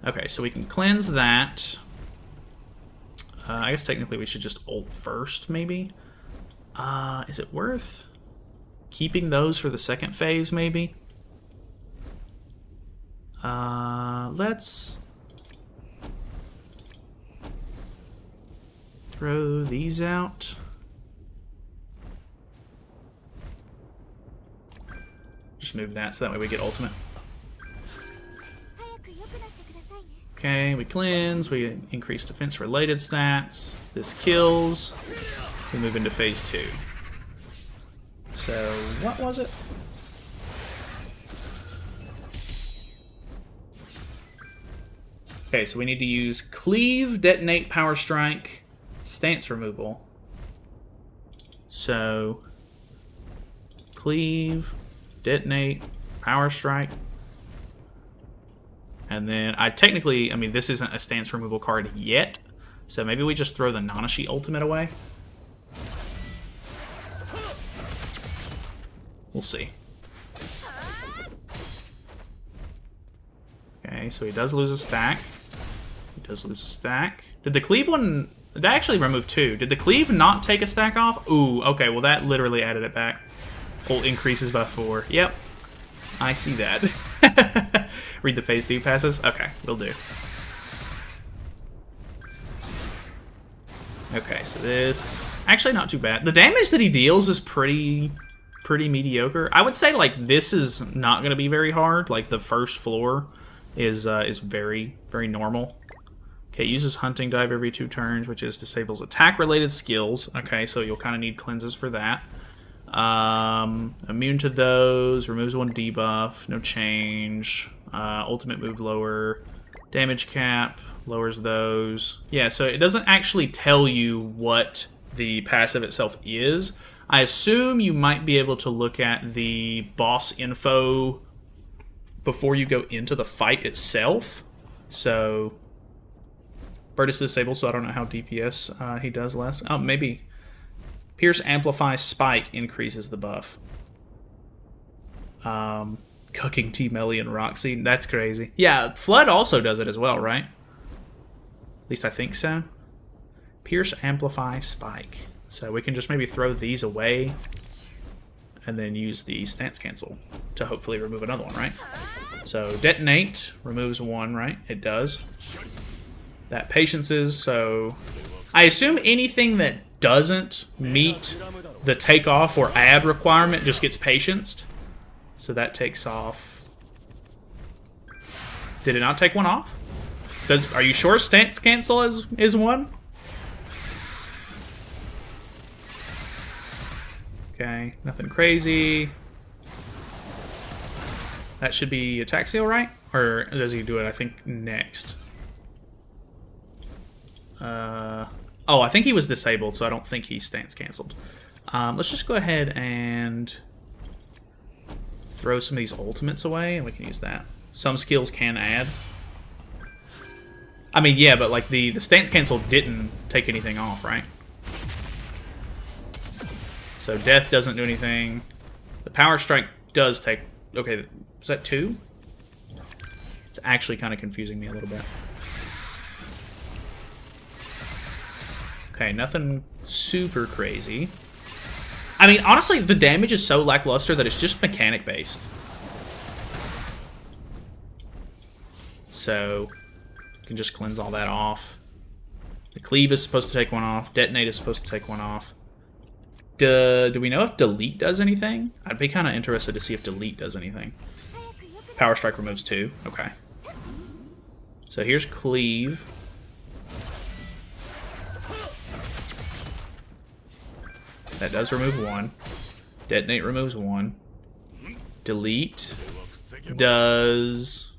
Okay, so we can cleanse that. I guess technically we should just ult first, maybe. Is it worth keeping those for the second phase, maybe? Let's throw these out. Just move that so that way we get ultimate. Okay, we cleanse, we increase defense related stats. This kills. We move into phase 2. So, what was it? Okay, so we need to use cleave, detonate, power strike, stance removal. So, cleave, detonate, power strike, and then I mean, this isn't a stance removal card yet, so maybe we just throw the Nanashi ultimate away. We'll see. Okay, so he does lose a stack. Did the cleave one... That actually removed 2. Did the cleave not take a stack off? Ooh, okay, well that literally added it back. Ult increases by 4. Yep. I see that. Read the phase 2 passives? Okay, will do. Okay, so this actually not too bad. The damage that he deals is pretty mediocre. I would say like this is not going to be very hard. Like the first floor is very normal. Okay, uses hunting dive every 2 turns, which is disables attack related skills. Okay, so you'll kind of need cleanses for that. Immune to those, removes 1 debuff, no change. Ultimate move lower, damage cap, lowers those. Yeah, so it doesn't actually tell you what the passive itself is. I assume you might be able to look at the boss info before you go into the fight itself. So, Bird is disabled, so I don't know how DPS he does less. Oh, maybe Pierce, Amplify, Spike increases the buff. Cooking T-Melly and Roxy, that's crazy. Yeah, Flood also does it as well, right? At least I think so. Pierce, Amplify, Spike. So we can just maybe throw these away and then use the stance cancel to hopefully remove another one, right? So Detonate removes 1, right? It does. That Patiences, so I assume anything that doesn't meet the takeoff or add requirement just gets Patienced. So that takes off. Did it not take 1 off? Are you sure stance cancel is 1? Okay, nothing crazy. That should be attack seal, right? Or does he do it, I think, next? Oh, I think he was disabled, so I don't think he's stance canceled. Let's just go ahead and throw some of these ultimates away, and we can use that. Some skills can add. I mean, yeah, but like the stance cancel didn't take anything off, right? So death doesn't do anything. The power strike does take... Okay, is that 2? It's actually kind of confusing me a little bit. Okay, nothing super crazy. I mean, honestly, the damage is so lackluster that it's just mechanic based. So, you can just cleanse all that off. The cleave is supposed to take 1 off. Detonate is supposed to take 1 off. Do we know if delete does anything? I'd be kind of interested to see if delete does anything. Power strike removes 2. Okay. So here's cleave. That does remove 1. Detonate removes 1. Delete does...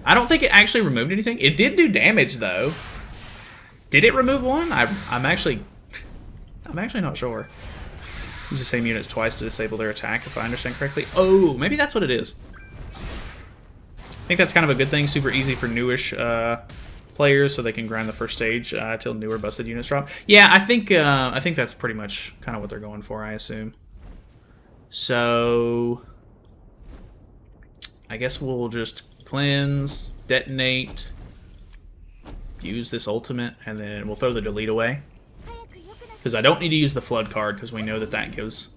I don't think it actually removed anything. It did do damage, though. Did it remove 1? I'm actually not sure. Use the same units twice to disable their attack, if I understand correctly. Oh, maybe that's what it is. I think that's kind of a good thing. Super easy for newish players, so they can grind the first stage till newer busted units drop. Yeah, I think that's pretty much kind of what they're going for, I assume. So I guess we'll just cleanse, detonate, use this ultimate, and then we'll throw the delete away. Because I don't need to use the flood card, because we know that gives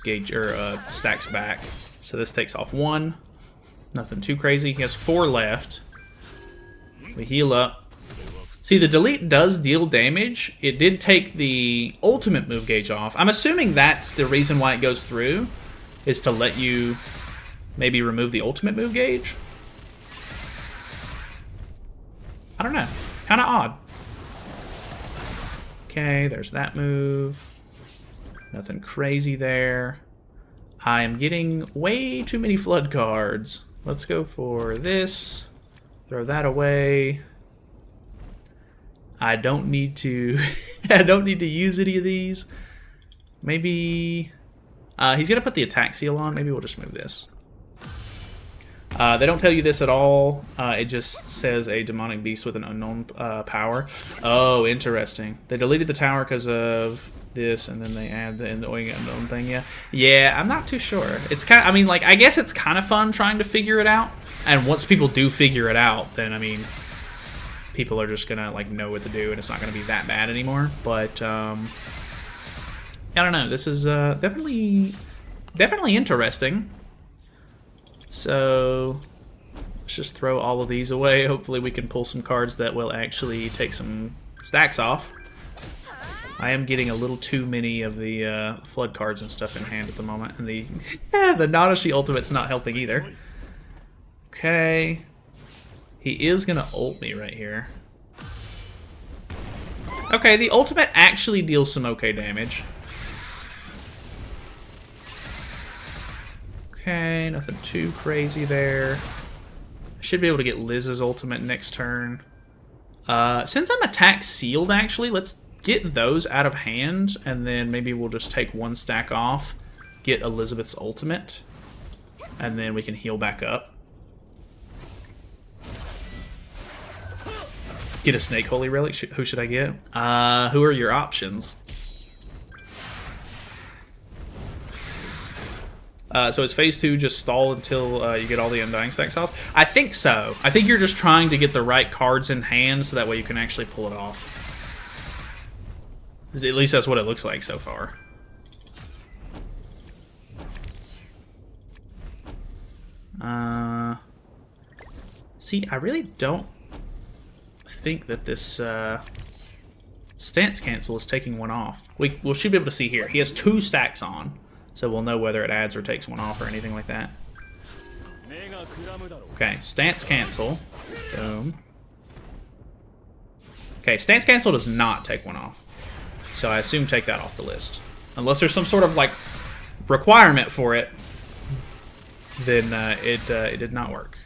gauge or stacks back. So this takes off 1. Nothing too crazy. He has 4 left. We heal up. See, the delete does deal damage. It did take the ultimate move gauge off. I'm assuming that's the reason why it goes through, is to let you maybe remove the ultimate move gauge. I don't know. Kind of odd. Okay, there's that move. Nothing crazy there. I am getting way too many flood cards. Let's go for this. Throw that away. I don't need to I don't need to use any of these. Maybe he's gonna put the attack seal on. Maybe we'll just move this. They don't tell you this at all. It just says a demonic beast with an unknown power. Oh, interesting. They deleted the tower because of this, and then they add the unknown thing. Yeah. I'm not too sure. It's kind of, I mean, like, I guess it's kind of fun trying to figure it out. And once people do figure it out, then I mean, people are just gonna like know what to do, and it's not gonna be that bad anymore. But I don't know. This is definitely interesting. So, Let's just throw all of these away. Hopefully we can pull some cards that will actually take some stacks off. I am getting a little too many of the flood cards and stuff in hand at the moment. And the Nadashi ultimate's not helping either. Okay. He is going to ult me right here. Okay, the ultimate actually deals some okay damage. Okay, nothing too crazy there. I should be able to get Liz's ultimate next turn. Since I'm attack sealed, actually, let's get those out of hand, and then maybe we'll just take one stack off, get Elizabeth's ultimate, and then we can heal back up. Get a Snake Holy Relic. Who should I get? Who are your options? So is phase 2 just stall until you get all the Undying stacks off? I think so. I think you're just trying to get the right cards in hand so that way you can actually pull it off. At least that's what it looks like so far. See, I really don't think that this stance cancel is taking one off. We should be able to see here. He has 2 stacks on, so we'll know whether it adds or takes one off or anything like that. Okay, stance cancel. Boom. Okay, stance cancel does not take one off. So I assume take that off the list. Unless there's some sort of, like, requirement for it, then it did not work.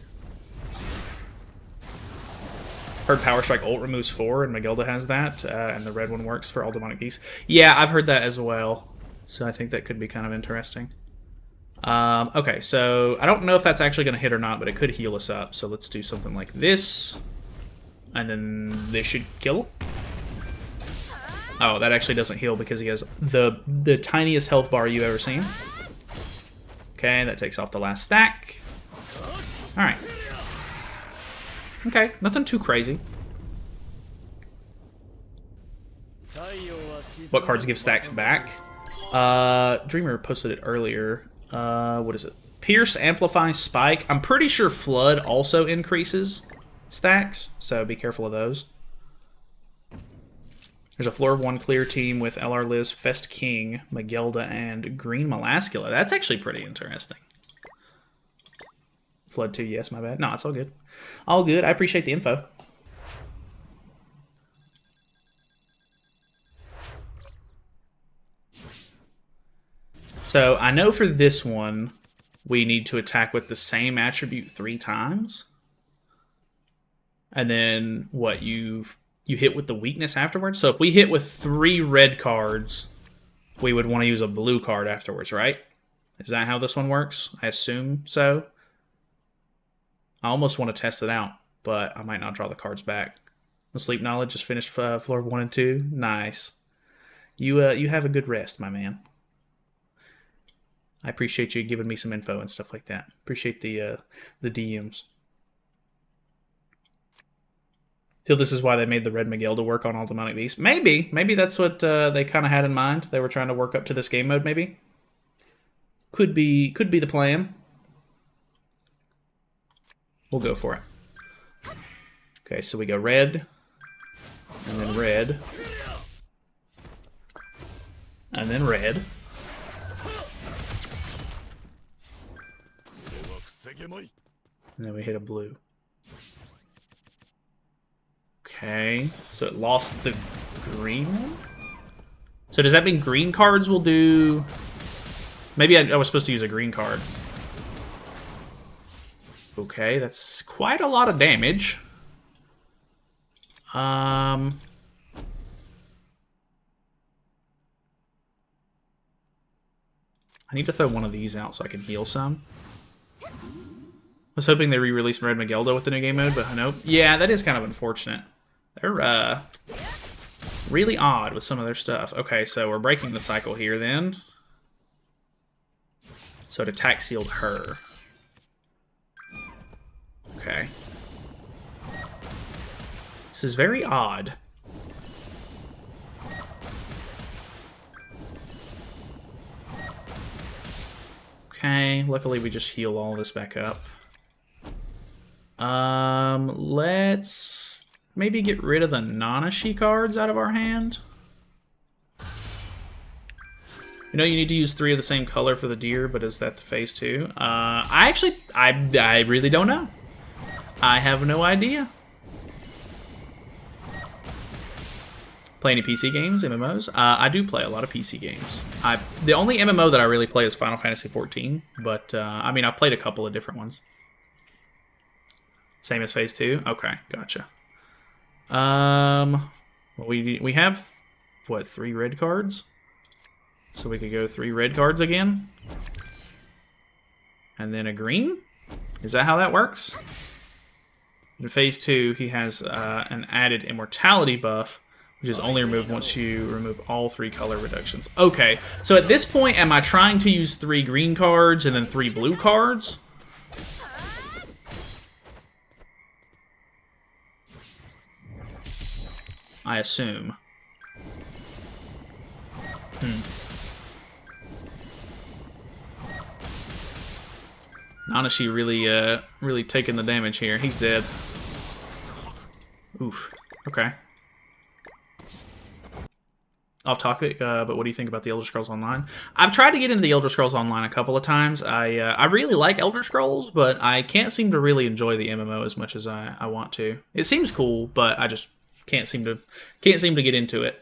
Heard Power Strike ult removes 4, and Magilda has that, and the red one works for all Demonic Beasts. Yeah, I've heard that as well, so I think that could be kind of interesting. Okay, so I don't know if that's actually going to hit or not, but it could heal us up, so let's do something like this. And then this should kill. Oh, that actually doesn't heal because he has the tiniest health bar you've ever seen. Okay, that takes off the last stack. Alright. Okay, nothing too crazy. What cards give stacks back? Dreamer posted it earlier. What is it? Pierce, Amplify, Spike. I'm pretty sure Flood also increases stacks, so be careful of those. There's a floor of 1 clear team with LR Liz, Fest King, Magilda, and Green Melascula. That's actually pretty interesting. Flood 2, yes, my bad. No, it's all good. All good. I appreciate the info. So I know for this one, we need to attack with the same attribute 3 times. And then, what, you hit with the weakness afterwards? So if we hit with 3 red cards, we would want to use a blue card afterwards, right? Is that how this one works? I assume so. I almost want to test it out, but I might not draw the cards back. The Sleep Knowledge just finished floor 1 and 2. Nice. You have a good rest, my man. I appreciate you giving me some info and stuff like that. Appreciate the DMs. Feel this is why they made the Red Miguel to work on all Demonic Beasts. Maybe that's what they kind of had in mind. They were trying to work up to this game mode, maybe. Could be the plan. We'll go for it. Okay, so we go red, and then red, and then red. And then we hit a blue. Okay, so it lost the green one? So does that mean green cards will do... Maybe I was supposed to use a green card. Okay, that's quite a lot of damage. I need to throw one of these out so I can heal some. I was hoping they re-released Red Migueldo with the new game mode, but nope. Yeah, that is kind of unfortunate. They're really odd with some of their stuff. Okay, so we're breaking the cycle here then. So it attack sealed her. Okay. This is very odd. Okay, luckily we just heal all this back up. Let's maybe get rid of the Nanashi cards out of our hand. You know you need to use 3 of the same color for the deer, but is that the phase 2? I really don't know. I have no idea. Play any PC games, MMOs? I do play a lot of PC games. The only MMO that I really play is Final Fantasy XIV, but I mean, I've played a couple of different ones. Same as phase 2? Okay, gotcha. Well, we have, what, 3 red cards? So we could go 3 red cards again. And then a green? Is that how that works? In phase 2, he has an added immortality buff, which is only removed once you remove all 3 color reductions. Okay, so at this point, am I trying to use 3 green cards and then 3 blue cards? I assume. Nanashi really taking the damage here. He's dead. Oof. Okay. Off topic, but what do you think about the Elder Scrolls Online? I've tried to get into the Elder Scrolls Online a couple of times. I really like Elder Scrolls, but I can't seem to really enjoy the MMO as much as I want to. It seems cool, but I just can't seem to get into it.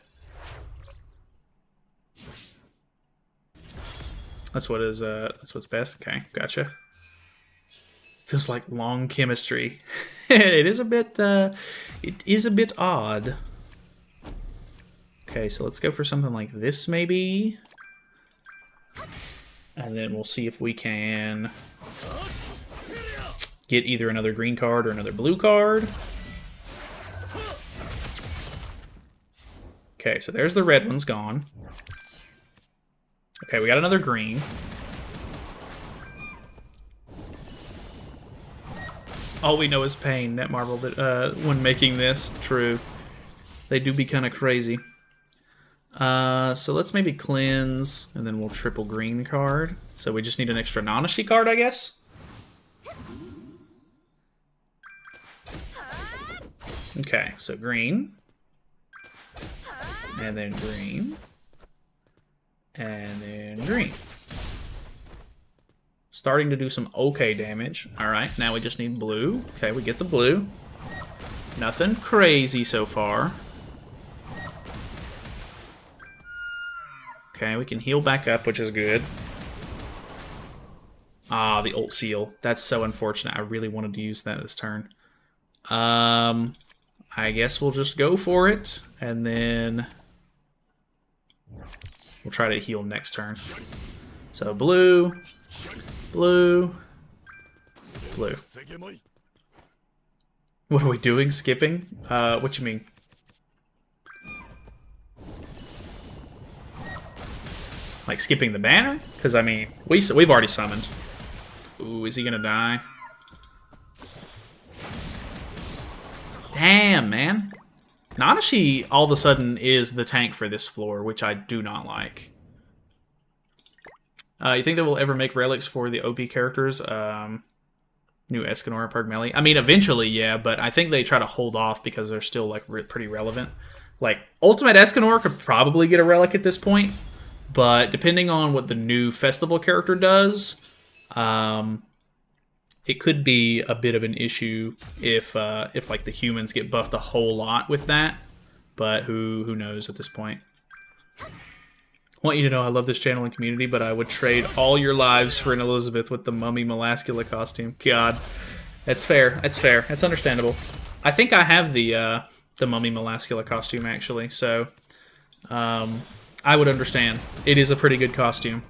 That's what's best. Okay, gotcha. Feels like long chemistry. It is a bit odd. Okay, so let's go for something like this maybe. And then we'll see if we can get either another green card or another blue card. Okay, so there's the red one's gone. Okay, we got another green. All we know is pain. Netmarble that when making this, true. They do be kind of crazy. So let's maybe cleanse, and then we'll triple green card. So we just need an extra Nanashi card, I guess. Okay, so green. And then green. And then green. Starting to do some okay damage. Alright, now we just need blue. Okay, we get the blue. Nothing crazy so far. Okay, we can heal back up, which is good. Ah, the ult seal. That's so unfortunate. I really wanted to use that this turn. I guess we'll just go for it, and then we'll try to heal next turn. So blue, blue, blue. What are we doing? Skipping? What you mean? Like skipping the banner? Because, I mean, we've already summoned. Ooh, is he gonna die? Damn, man. Nanashi all of a sudden is the tank for this floor, which I do not like. You think they will ever make relics for the OP characters? New Escanor and Purgmelli? I mean, eventually, yeah, but I think they try to hold off because they're still, like, pretty relevant. Like, Ultimate Escanor could probably get a relic at this point, but depending on what the new festival character does, it could be a bit of an issue if like the humans get buffed a whole lot with that. But who knows at this point. I want you to know I love this channel and community, but I would trade all your lives for an Elizabeth with the Mummy Melascula costume. God, that's fair. That's fair. That's understandable. I think I have the Mummy Melascula costume actually, so I would understand. It is a pretty good costume.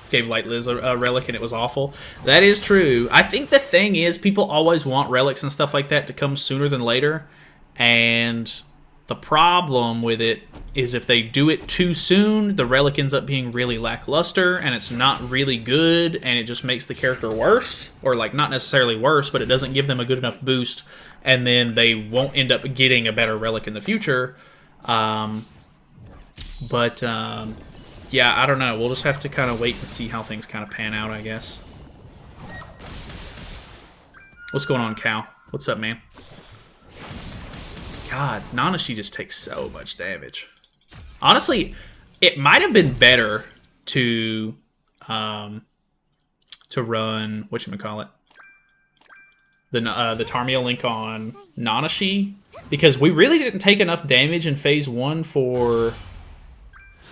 Gave Light Liz a relic and it was awful. That is true. I think the thing is people always want relics and stuff like that to come sooner than later, and the problem with it is if they do it too soon, the relic ends up being really lackluster and it's not really good, and it just makes the character worse, or like not necessarily worse, but it doesn't give them a good enough boost, and then they won't end up getting a better relic in the future. Yeah, I don't know. We'll just have to kind of wait and see how things kind of pan out, I guess. What's going on, Cal? What's up, man? God, Nanashi just takes so much damage. Honestly, it might have been better to run whatchamacallit, the Tarmiel Link on Nanashi, because we really didn't take enough damage in phase 1 for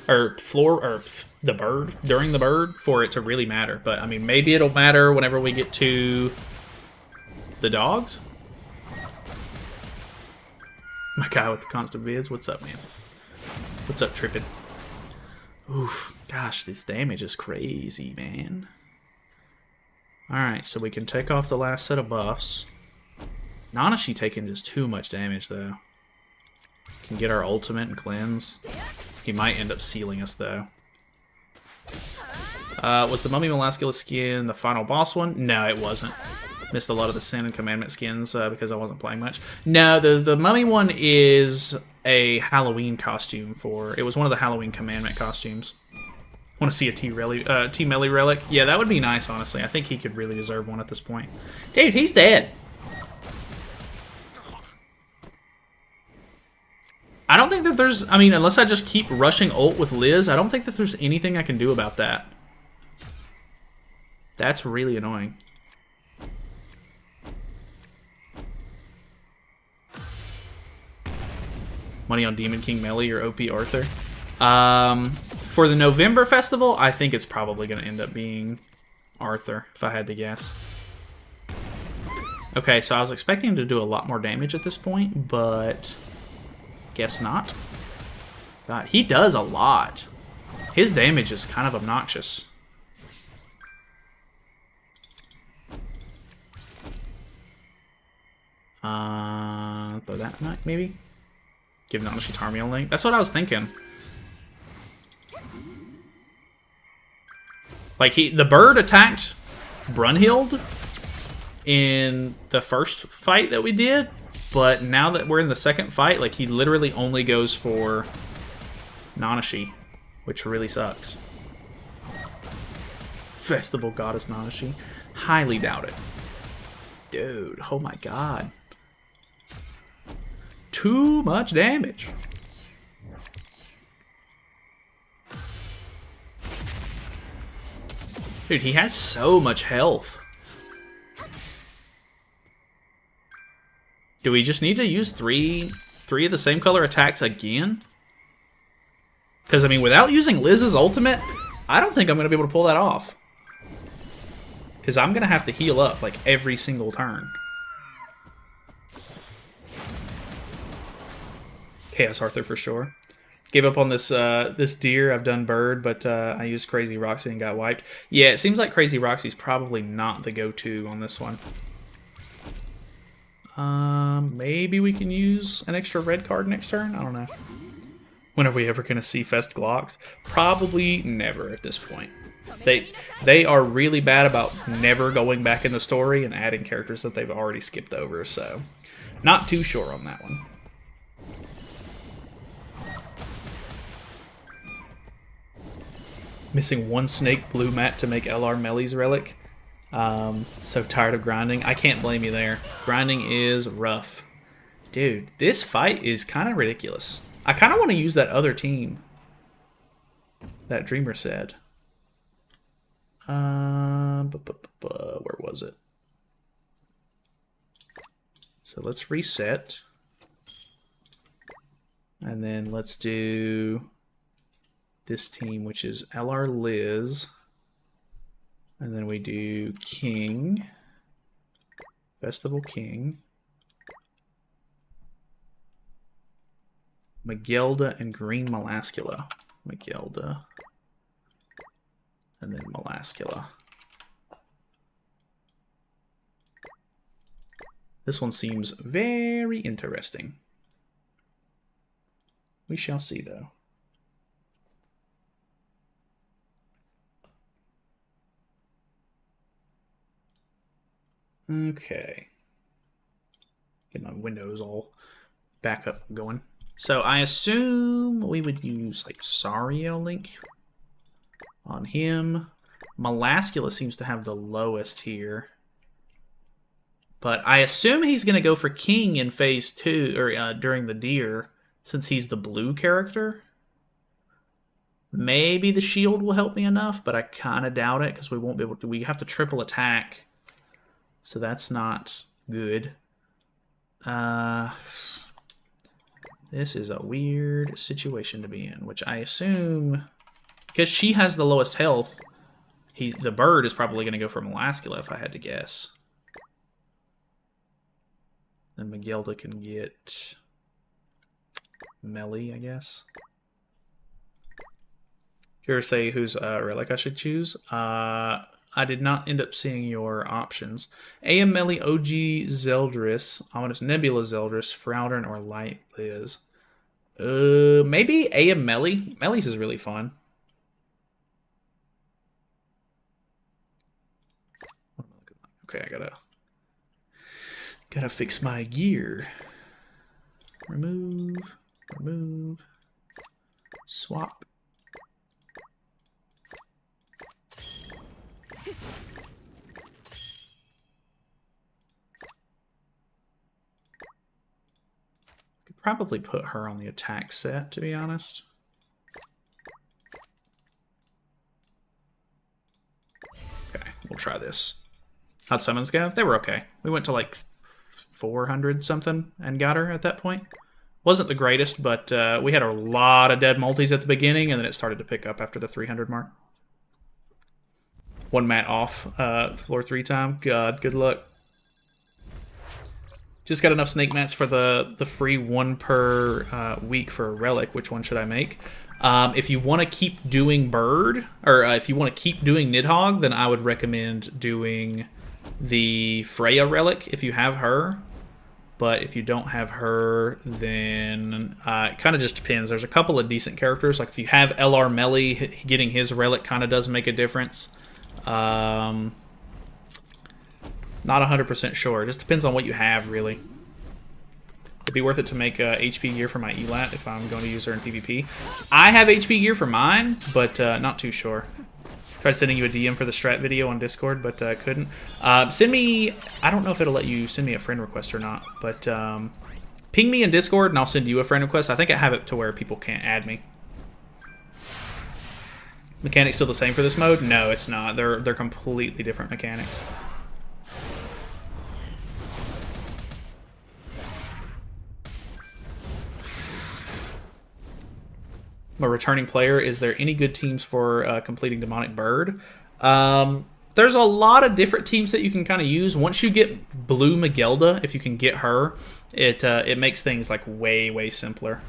the bird during the bird for it to really matter. But I mean, maybe it'll matter whenever we get to the dogs. My guy with the constant vids, what's up, man? What's up, Trippin'? Oof, gosh, this damage is crazy, man. Alright, so we can take off the last set of buffs. Nanashi taking just too much damage, though. Can get our ultimate and cleanse. He might end up sealing us, though. Was the Mummy Molascula skin the final boss one? No, it wasn't. Missed a lot of the Sin and Commandment skins because I wasn't playing much. No, the Mummy one is a Halloween costume for... It was one of the Halloween Commandment costumes. Want to see a T-Melee relic? Yeah, that would be nice, honestly. I think he could really deserve one at this point. Dude, he's dead. I don't think that there's... I mean, unless I just keep rushing ult with Liz, I don't think that there's anything I can do about that. That's really annoying. Money on Demon King Melee or OP Arthur? For the November festival, I think it's probably going to end up being Arthur, if I had to guess. Okay, so I was expecting him to do a lot more damage at this point, but guess not. God, he does a lot. His damage is kind of obnoxious. But that might maybe give Nanashi Tarmiel Link. That's what I was thinking. Like the bird attacked Brunhild in the first fight that we did, but now that we're in the second fight, like he literally only goes for Nanashi, which really sucks. Festival Goddess Nanashi. Highly doubt it. Dude, oh my god. Too much damage. Dude, he has so much health. Do we just need to use three of the same color attacks again? Because, I mean, without using Liz's ultimate, I don't think I'm going to be able to pull that off. Because I'm going to have to heal up, like, every single turn. Chaos Arthur for sure. Gave up on this this deer. I've done bird, but I used Crazy Roxy and got wiped. Yeah, it seems like Crazy Roxy's probably not the go-to on this one. Maybe we can use an extra red card next turn? I don't know. When are we ever going to see Fest Glocks? Probably never at this point. They are really bad about never going back in the story and adding characters that they've already skipped over, so not too sure on that one. Missing one snake blue mat to make LR Melly's relic. So tired of grinding. I can't blame you there. Grinding is rough. Dude, this fight is kind of ridiculous. I kind of want to use that other team that Dreamer said. Where was it? So let's reset. And then let's do this team, which is LR Liz. And then we do King. Festival King. Magelda and Green Molascula. Magelda. And then Molascula. This one seems very interesting. We shall see, though. Okay. Get my windows all back up going. So I assume we would use like Sariel Link on him. Molascula seems to have the lowest here. But I assume he's going to go for king in phase 2, or during the deer, since he's the blue character. Maybe the shield will help me enough, but I kind of doubt it, because we won't be able to. We have to triple attack, so that's not good. This is a weird situation to be in, which I assume, because she has the lowest health, the bird is probably going to go for Melaskula if I had to guess. And Magilda can get Melly, I guess. Did you ever say whose relic I should choose? I did not end up seeing your options. AM Melly, OG Zeldris, Ominous Nebula Zeldris, Froudern, or Light Liz. Maybe AM Melly. Melly's is really fun. Okay, I gotta fix my gear. Remove, swap. Could probably put her on the attack set, to be honest. Okay, we'll try this. How'd summons go? They were okay. We went to like 400 something and got her at that point. Wasn't the greatest, but we had a lot of dead multis at the beginning, and then it started to pick up after the 300 mark. One mat off, floor 3 time. God, good luck. Just got enough snake mats for the free 1 per week for a relic. Which one should I make? If you want to keep doing bird, or if you want to keep doing Nidhogg, then I would recommend doing the Freya relic if you have her. But if you don't have her, then it kind of just depends. There's a couple of decent characters. Like if you have LR Melly, getting his relic kind of does make a difference. Not 100% sure. It just depends on what you have, really. It'd be worth it to make HP gear for my Ellate if I'm going to use her in PvP. I have HP gear for mine, but not too sure. Tried sending you a DM for the strat video on Discord, but couldn't. Send me... I don't know if it'll let you send me a friend request or not, but ping me in Discord and I'll send you a friend request. I think I have it to where people can't add me. Mechanics still the same for this mode? No, it's not. They're completely different mechanics. I'm a returning player. Is there any good teams for completing Demonic Bird? There's a lot of different teams that you can kind of use. Once you get Blue Magilda, if you can get her, it makes things like way simpler.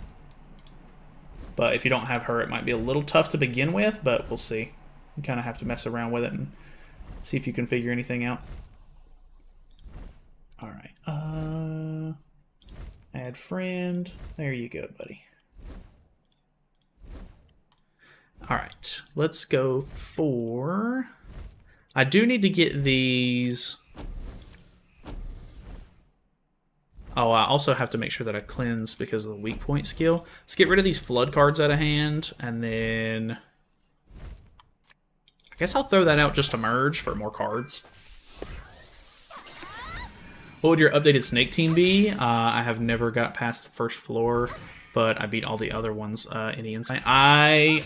But if you don't have her, it might be a little tough to begin with, but we'll see. You kind of have to mess around with it and see if you can figure anything out. All right. Add friend. There you go, buddy. All right, let's go for... I do need to get these... Oh, I also have to make sure that I cleanse because of the weak point skill. Let's get rid of these flood cards out of hand, and then... I guess I'll throw that out just to merge for more cards. What would your updated snake team be? I have never got past the first floor, but I beat all the other ones in the inside. I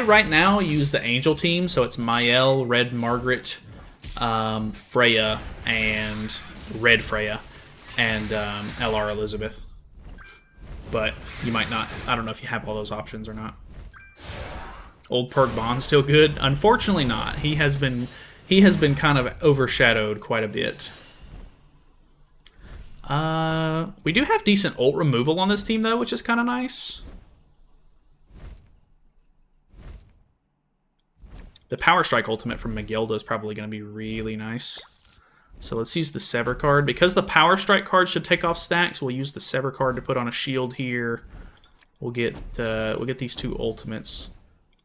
right now use the Angel team, so it's Mael, Red Margaret, Freya, and Red Freya, and LR Elizabeth. But you might not. I don't know if you have all those options or not. Old Perk Bond still good? Unfortunately not. He has been kind of overshadowed quite a bit. We do have decent ult removal on this team, though, which is kind of nice. The Power Strike ultimate from Magilda is probably going to be really nice. So let's use the Sever card. Because the Power Strike card should take off stacks, we'll use the Sever card to put on a shield here. We'll get these 2 ultimates.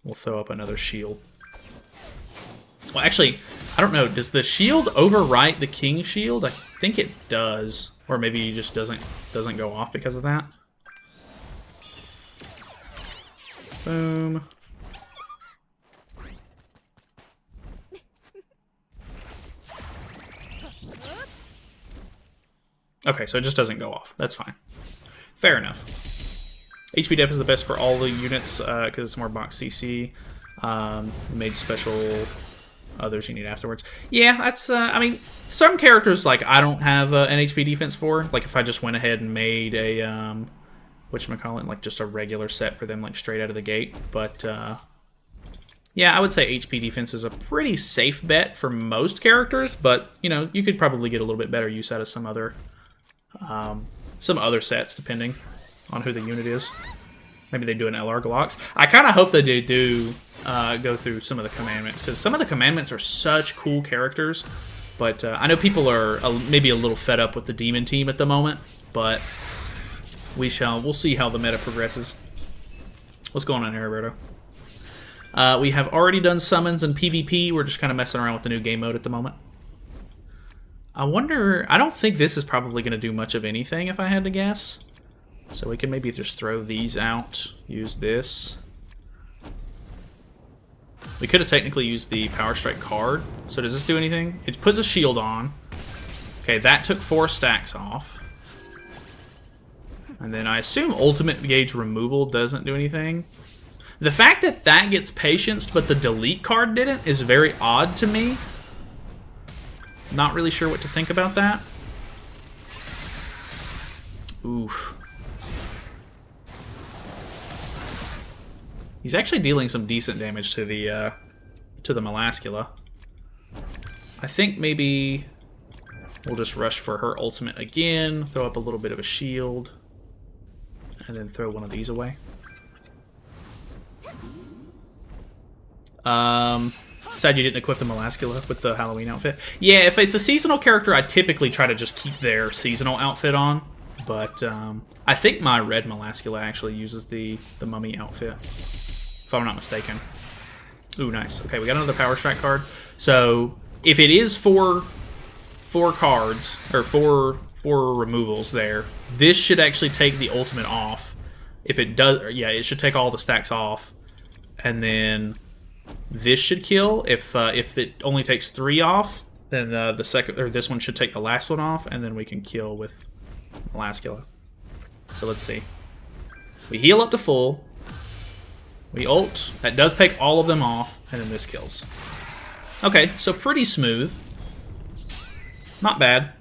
We'll throw up another shield. Well, actually, I don't know. Does the shield overwrite the King shield? I think it does. Or maybe it just doesn't go off because of that. Boom. Okay, so it just doesn't go off. That's fine. Fair enough. HP def is the best for all the units because it's more box CC. Made special others you need afterwards. Yeah, that's, I mean, some characters, like, I don't have an HP defense for. Like, if I just went ahead and made a, whatchamacallit, like, just a regular set for them, like, straight out of the gate. But, yeah, I would say HP defense is a pretty safe bet for most characters, but, you know, you could probably get a little bit better use out of some other sets, depending on who the unit is. Maybe they do an LR Glox. I kind of hope that they do go through some of the commandments, because some of the commandments are such cool characters. But I know people are maybe a little fed up with the demon team at the moment, but we'll see how the meta progresses. What's going on here, Roberto? We have already done summons and PvP. We're just kind of messing around with the new game mode at the moment. I wonder... I don't think this is probably going to do much of anything, if I had to guess. So we can maybe just throw these out, use this. We could have technically used the Power Strike card. So does this do anything? It puts a shield on. Okay, that took 4 stacks off. And then I assume Ultimate Gauge Removal doesn't do anything. The fact that that gets patience, but the Delete card didn't, is very odd to me. Not really sure what to think about that. Oof. He's actually dealing some decent damage to the Melascula. I think maybe we'll just rush for her ultimate again, throw up a little bit of a shield, and then throw one of these away. Sad you didn't equip the Melascula with the Halloween outfit. Yeah, if it's a seasonal character, I typically try to just keep their seasonal outfit on. But I think my red Melascula actually uses the mummy outfit, if I'm not mistaken. Ooh, nice. Okay, we got another Power Strike card. So if it is four cards, or four removals there, this should actually take the ultimate off. If it does, yeah, it should take all the stacks off. And then this should kill. If it only takes 3 off, then the second, or this one should take the last one off, and then we can kill with Melascula. So let's see. We heal up to full. We ult. That does take all of them off, and then this kills. Okay, so pretty smooth. Not bad.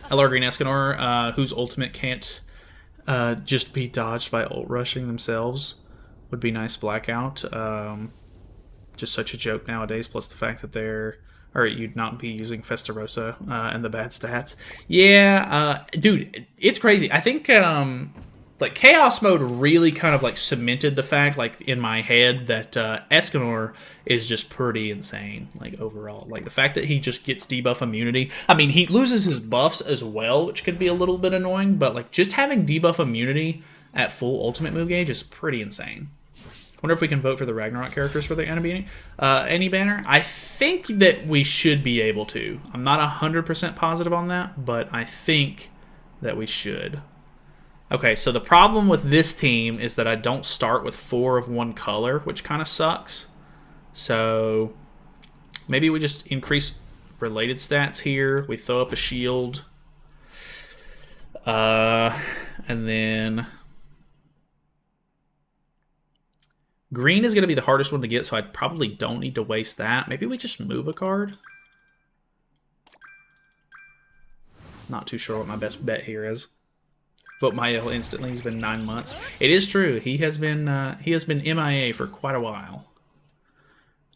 LR Green Escanor, whose ultimate can't just be dodged by ult rushing themselves, would be nice blackout. Just such a joke nowadays, plus the fact that they're... or you'd not be using Festarossa and the bad stats. Yeah, dude, it's crazy. I think like Chaos Mode really kind of like cemented the fact, like in my head, that Escanor is just pretty insane, like overall. Like the fact that he just gets debuff immunity. I mean, he loses his buffs as well, which could be a little bit annoying, but like just having debuff immunity at full ultimate move gauge is pretty insane. Wonder if we can vote for the Ragnarok characters for the any banner. I think that we should be able to. I'm not 100% positive on that, but I think that we should. Okay, so the problem with this team is that I don't start with 4 of one color, which kind of sucks. So maybe we just increase related stats here. We throw up a shield. And then... green is going to be the hardest one to get, so I probably don't need to waste that. Maybe we just move a card? Not too sure what my best bet here is. Vote Mael instantly. He's been 9 months. It is true. He has been MIA for quite a while.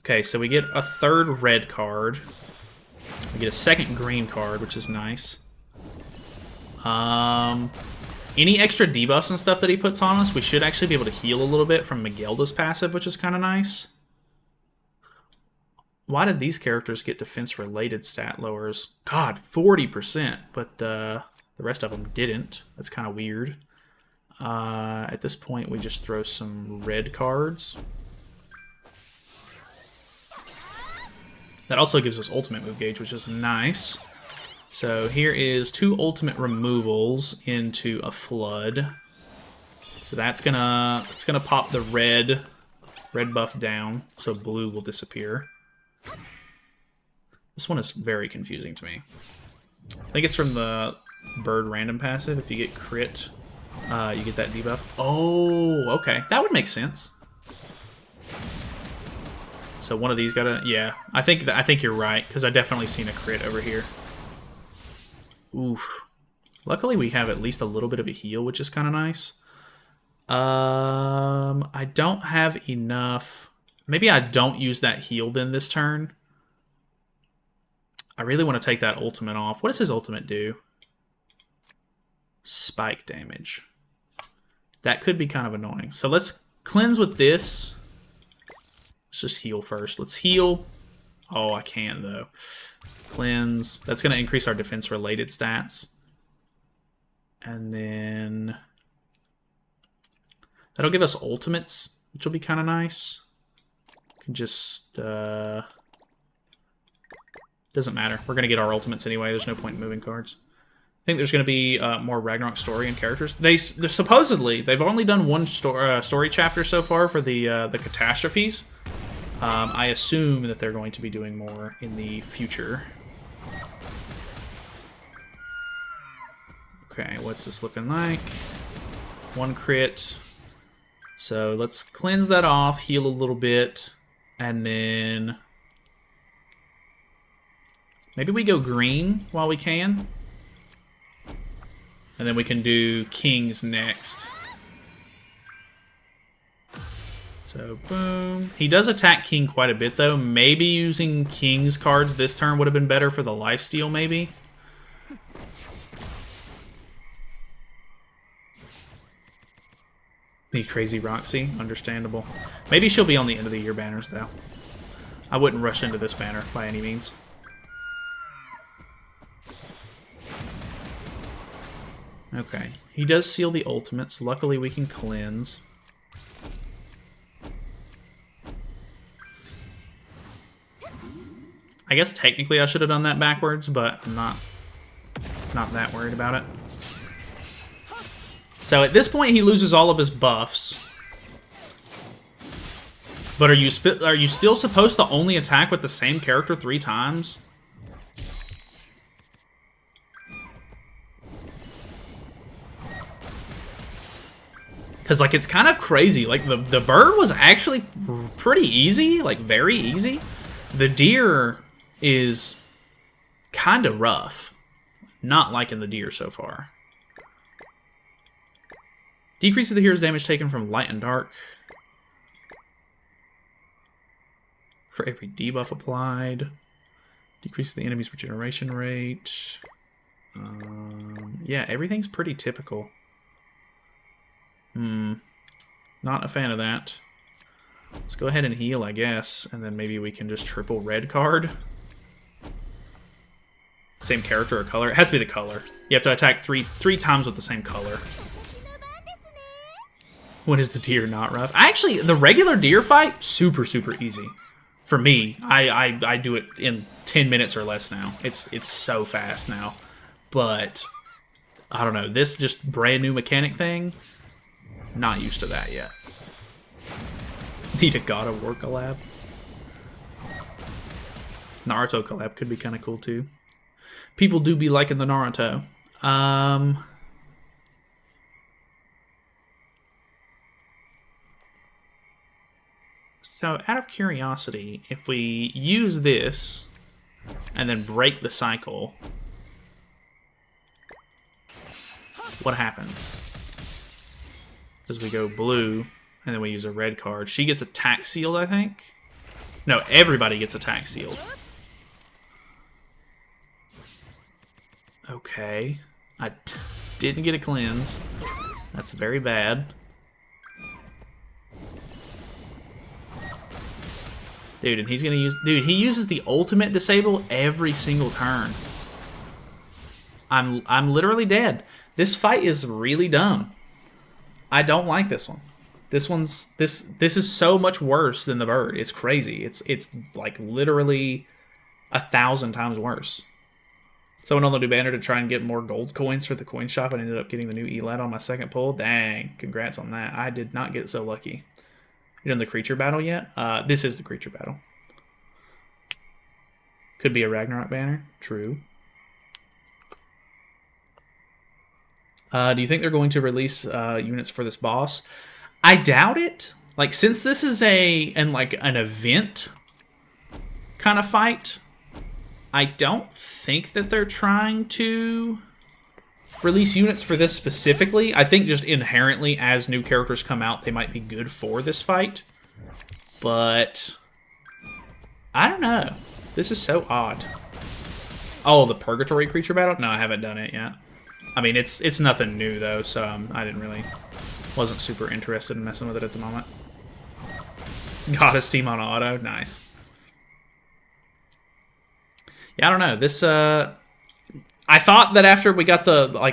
Okay, so we get a 3rd red card. We get a 2nd green card, which is nice. Any extra debuffs and stuff that he puts on us, we should actually be able to heal a little bit from Miguelda's passive, which is kind of nice. Why did these characters get defense-related stat lowers? God, 40%, but the rest of them didn't. That's kind of weird. At this point, we just throw some red cards. That also gives us ultimate move gauge, which is nice. So here is 2 ultimate removals into a flood. So that's it's gonna pop the red buff down, so blue will disappear. This one is very confusing to me. I think it's from the bird random passive. If you get crit, you get that debuff. Oh, okay. That would make sense. So one of these gotta... Yeah, I think you're right, because I definitely seen a crit over here. Oof. Luckily, we have at least a little bit of a heal, which is kind of nice. I don't have enough... Maybe I don't use that heal then this turn. I really want to take that ultimate off. What does his ultimate do? Spike damage. That could be kind of annoying. So let's cleanse with this. Let's just heal first. Let's heal. Oh, I can't, though. Cleanse. That's going to increase our defense-related stats. And then... That'll give us ultimates, which will be kind of nice. Can just... Doesn't matter. We're going to get our ultimates anyway. There's no point in moving cards. I think there's going to be more Ragnarok story and characters. They're supposedly... They've only done one story chapter so far for the catastrophes. I assume that they're going to be doing more in the future. Okay, what's this looking like? One crit. So let's cleanse that off, heal a little bit, and then... Maybe we go green while we can. And then we can do kings next. So, boom. He does attack king quite a bit, though. Maybe using king's cards this turn would have been better for the lifesteal, maybe. Need crazy Roxy. Understandable. Maybe she'll be on the end of the year banners, though. I wouldn't rush into this banner by any means. Okay. He does seal the ultimates. Luckily, we can cleanse. I guess technically I should have done that backwards, but I'm not that worried about it. So at this point, he loses all of his buffs. But are you still supposed to only attack with the same character 3 times? Because, like, it's kind of crazy. Like, the bird was actually pretty easy. Like, very easy. The deer is kind of rough. Not liking the deer so far. Decreases the hero's damage taken from light and dark. For every debuff applied. Decreases the enemy's regeneration rate. Yeah, everything's pretty typical. Not a fan of that. Let's go ahead and heal, I guess, and then maybe we can just triple red card. Same character or color? It has to be the color. You have to attack three times with the same color. When is the deer not rough? Actually, the regular deer fight, super easy. For me, I do it in 10 minutes or less now. It's so fast now. But, I don't know, this just brand new mechanic thing, not used to that yet. Need a God of War collab. Naruto collab could be kind of cool too. People do be liking the Naruto. So, out of curiosity, if we use this and then break the cycle, what happens? Because we go blue, and then we use a red card. She gets attack sealed, I think? No, everybody gets attack sealed. Okay. I didn't get a cleanse. That's very bad. Dude, and he's gonna use... Dude, he uses the ultimate disable every single turn. I'm literally dead. This fight is really dumb. I don't like this one. This is so much worse than the bird. It's crazy. It's like literally 1,000 times worse. Someone on the new banner to try and get more gold coins for the coin shop and ended up getting the new Ellate on my second pull. Dang, congrats on that. I did not get so lucky. You done the creature battle yet? This is the creature battle. Could be a Ragnarok banner. True. Do you think they're going to release units for this boss? I doubt it. Like, since this is an event kind of fight, I don't think that they're trying to release units for this specifically. I think just inherently, as new characters come out, they might be good for this fight. But I don't know. This is so odd. Oh, the Purgatory creature battle? No, I haven't done it yet. I mean, it's nothing new though, so I wasn't super interested in messing with it at the moment. Goddess team on auto, nice. Yeah, I don't know. This I thought that after we got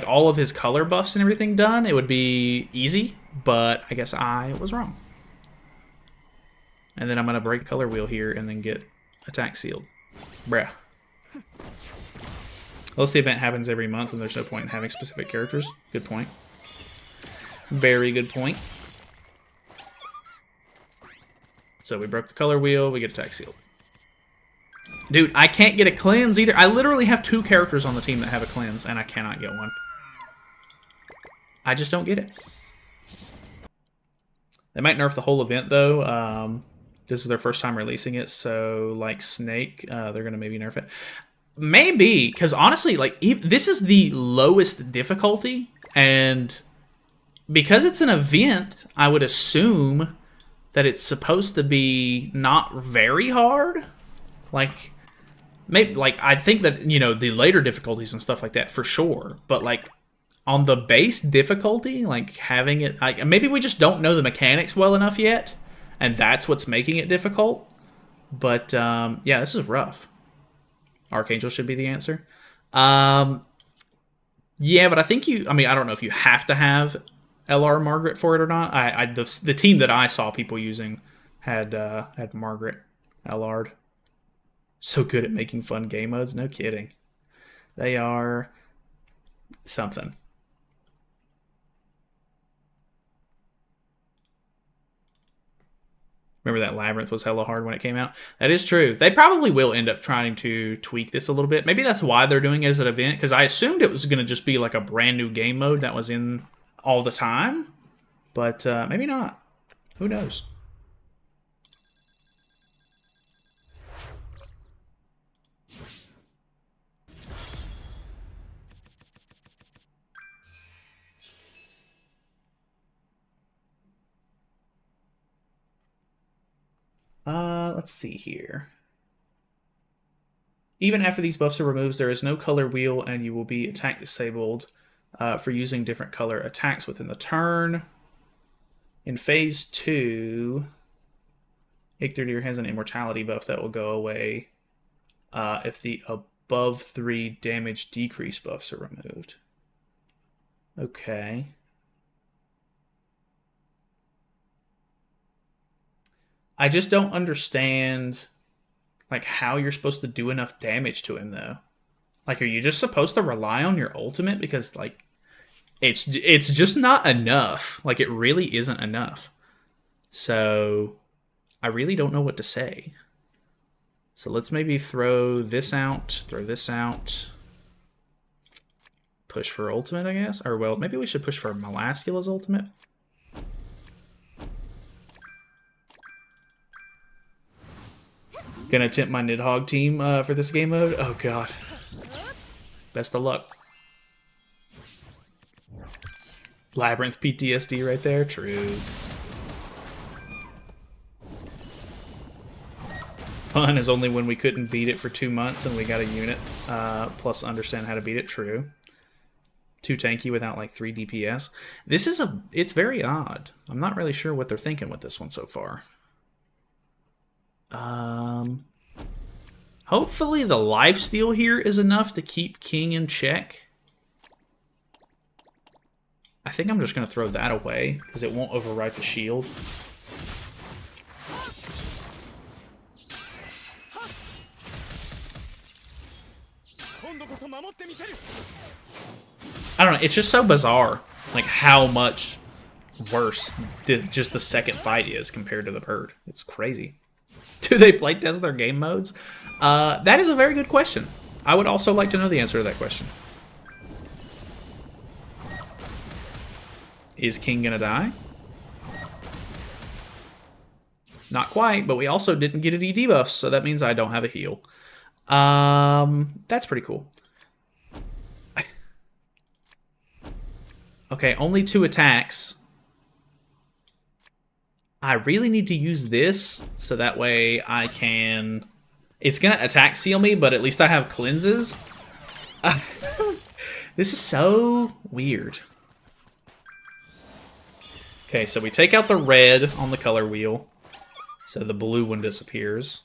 all of his color buffs and everything done, it would be easy, but I guess I was wrong. And then I'm gonna break color wheel here and then get attack sealed. Bruh. Unless the event happens every month and there's no point in having specific characters. Good point. Very good point. So we broke the color wheel, we get attack sealed. Dude, I can't get a cleanse either. I literally have 2 characters on the team that have a cleanse, and I cannot get one. I just don't get it. They might nerf the whole event, though. This is their first time releasing it, so, like Snake, they're going to maybe nerf it. Maybe, because honestly, like, this is the lowest difficulty, and because it's an event, I would assume that it's supposed to be not very hard. Like, maybe, like, I think that, you know, the later difficulties and stuff like that, for sure. But, like, on the base difficulty, like, having it... maybe we just don't know the mechanics well enough yet, and that's what's making it difficult. But, yeah, this is rough. Archangel should be the answer. Yeah, but I think I mean, I don't know if you have to have LR Margaret for it or not. The team that I saw people using had Margaret LR'd. So good at making fun game modes. No kidding. They are something. Remember that Labyrinth was hella hard when it came out? That is true. They probably will end up trying to tweak this a little bit. Maybe that's why they're doing it as an event, because I assumed it was going to just be like a brand new game mode that was in all the time. But maybe not. Who knows? Let's see here. Even after these buffs are removed, there is no color wheel, and you will be attack disabled for using different color attacks within the turn. In phase 2, Icthirdir has an immortality buff that will go away if the above 3 damage decrease buffs are removed. Okay. I just don't understand, like, how you're supposed to do enough damage to him, though. Like, are you just supposed to rely on your ultimate? Because, like, it's just not enough. Like, it really isn't enough. So, I really don't know what to say. So let's maybe throw this out, push for ultimate, I guess. Or, well, maybe we should push for Melascula's ultimate. Gonna attempt my Nidhogg team for this game mode. Oh god. Best of luck. Labyrinth PTSD right there. True. Fun is only when we couldn't beat it for 2 months and we got a unit. Plus understand how to beat it. True. Too tanky without like 3 DPS. This is it's very odd. I'm not really sure what they're thinking with this one so far. Hopefully the lifesteal here is enough to keep King in check. I think I'm just going to throw that away because it won't overwrite the shield. I don't know, it's just so bizarre, like how much worse just the second fight is compared to the Purge. It's crazy. Do they playtest their game modes? That is a very good question. I would also like to know the answer to that question. Is King gonna die? Not quite, but we also didn't get any debuffs, so that means I don't have a heal. That's pretty cool. Okay, only 2 attacks. I really need to use this, so that way I can... It's gonna attack seal me, but at least I have cleanses. This is so weird. Okay, so we take out the red on the color wheel, so the blue one disappears.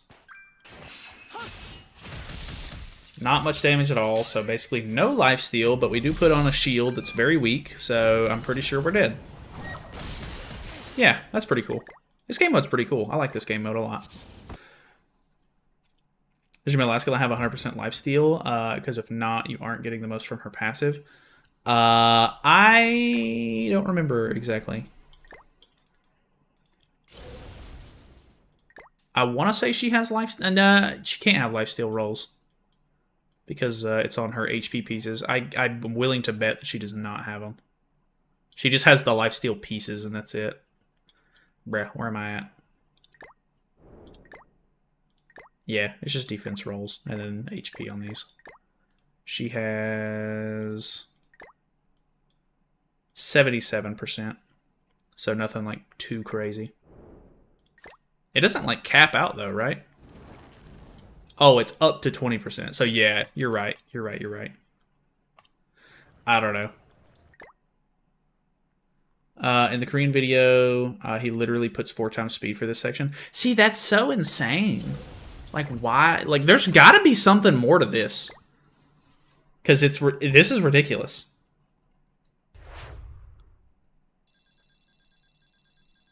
Not much damage at all, so basically no lifesteal, but we do put on a shield that's very weak, so I'm pretty sure we're dead. Yeah, that's pretty cool. This game mode's pretty cool. I like this game mode a lot. Does your Melascula have 100% lifesteal? Because if not, you aren't getting the most from her passive. I don't remember exactly. I want to say she has life... And she can't have lifesteal rolls. Because it's on her HP pieces. I'm willing to bet that she does not have them. She just has the lifesteal pieces, and that's it. Bruh, where am I at? Yeah, it's just defense rolls, and then HP on these. She has 77%. So nothing, like, too crazy. It doesn't, like, cap out, though, right? Oh, it's up to 20%. So, yeah, you're right. You're right. I don't know. In the Korean video, he literally puts 4 times speed for this section. See, that's so insane. Like, why? Like, there's got to be something more to this. Because this is ridiculous.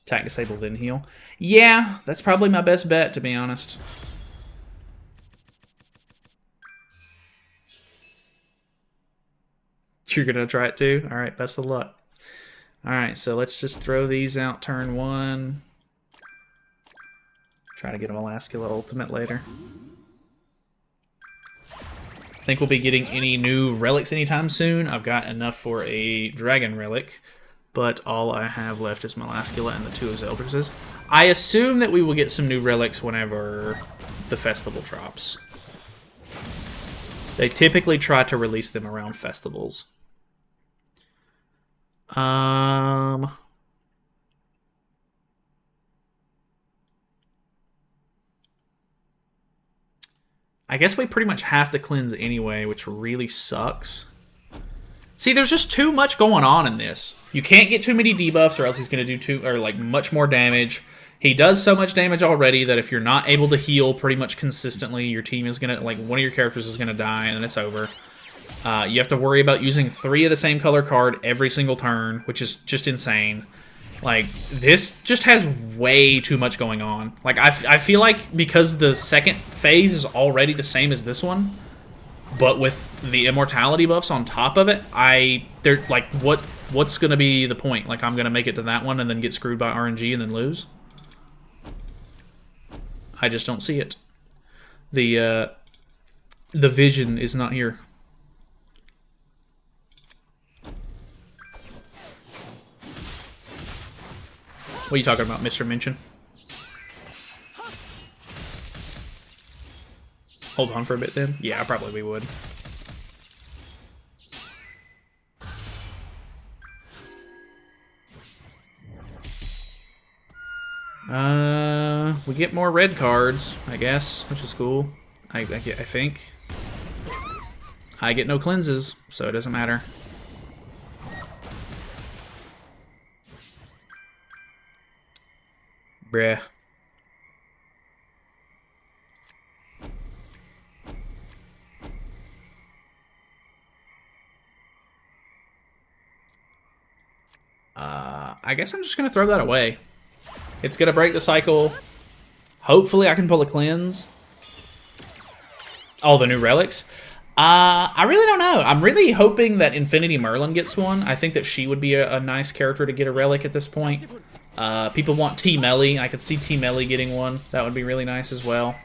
Attack, disable, then heal. Yeah, that's probably my best bet, to be honest. You're going to try it too? Alright, best of luck. Alright, so let's just throw these out turn 1. Try to get a Melascula ultimate later. Think we'll be getting any new relics anytime soon. I've got enough for a dragon relic, but all I have left is Melascula and the 2 of Zeldris's. I assume that we will get some new relics whenever the festival drops. They typically try to release them around festivals. I guess we pretty much have to cleanse anyway, which really sucks. See, there's just too much going on in this. You can't get too many debuffs or else he's going to do much more damage. He does so much damage already that if you're not able to heal pretty much consistently, your team is going to, like, one of your characters is going to die and then it's over. You have to worry about using 3 of the same color card every single turn, which is just insane. Like, this just has way too much going on. Like, I feel like because the second phase is already the same as this one, but with the immortality buffs on top of it, they're like, what's going to be the point? Like, I'm going to make it to that one and then get screwed by RNG and then lose? I just don't see it. The vision is not here. What are you talking about, Mr. Mention? Hold on for a bit then? Yeah, probably we would. We get more red cards, I guess, which is cool. I think. I get no cleanses, so it doesn't matter. Bruh. I guess I'm just gonna throw that away. It's gonna break the cycle. Hopefully I can pull a cleanse. Oh, the new relics? I really don't know. I'm really hoping that Infinity Merlin gets one. I think that she would be a nice character to get a relic at this point. People want T-Melly. I could see T-Melly getting one. That would be really nice as well.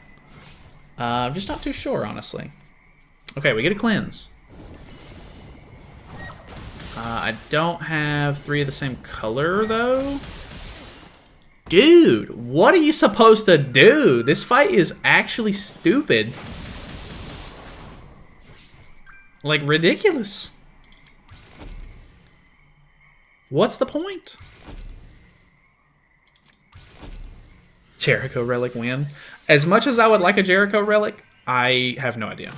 I'm just not too sure, honestly. Okay, we get a cleanse. I don't have 3 of the same color, though. Dude, what are you supposed to do? This fight is actually stupid. Like, ridiculous. What's the point? Jericho Relic win. As much as I would like a Jericho Relic, I have no idea.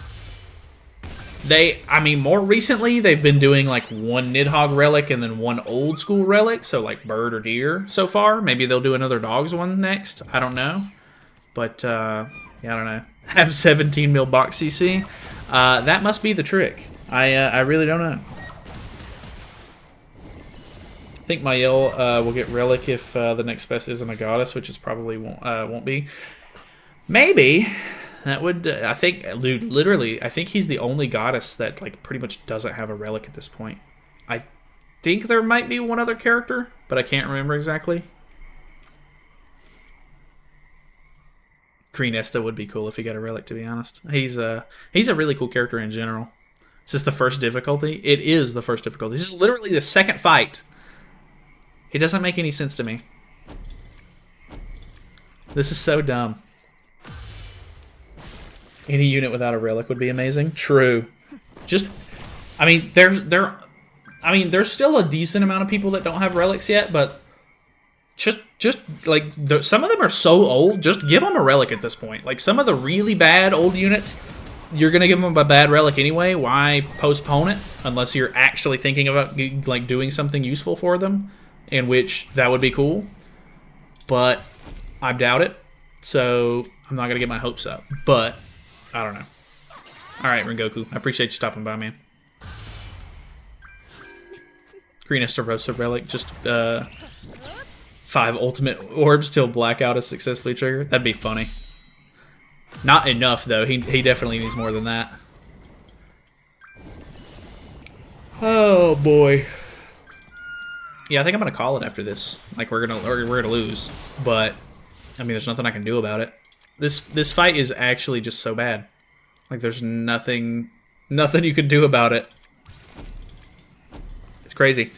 I mean, more recently, they've been doing like 1 Nidhogg Relic and then 1 old school relic, so like bird or deer so far. Maybe they'll do another dogs one next. I don't know. But, yeah, I don't know. Have 17 mil box CC. That must be the trick. I really don't know. I think Mael will get Relic if the next fest isn't a goddess, which is probably won't be. Maybe. That would, I think, dude, literally, I think he's the only goddess that, like, pretty much doesn't have a relic at this point. I think there might be one other character, but I can't remember exactly. Green Esta would be cool if he got a relic, to be honest. He's a really cool character in general. Is this the first difficulty? It is the first difficulty. This is literally the second fight. It doesn't make any sense to me. This is so dumb. Any unit without a relic would be amazing. True. Just, I mean, there's still a decent amount of people that don't have relics yet, but just like some of them are so old. Just give them a relic at this point. Like some of the really bad old units, you're gonna give them a bad relic anyway. Why postpone it unless you're actually thinking about like doing something useful for them, in which that would be cool. But I doubt it, so I'm not gonna get my hopes up. But I don't know. Alright, Rengoku. I appreciate you stopping by, man. Green Estarossa Relic. Just 5 ultimate orbs till blackout is successfully triggered. That'd be funny. Not enough, though. He definitely needs more than that. Oh, boy. Yeah, I think I'm going to call it after this. Like, we're gonna lose. But, I mean, there's nothing I can do about it. This fight is actually just so bad. Like, there's nothing you can do about it. It's crazy.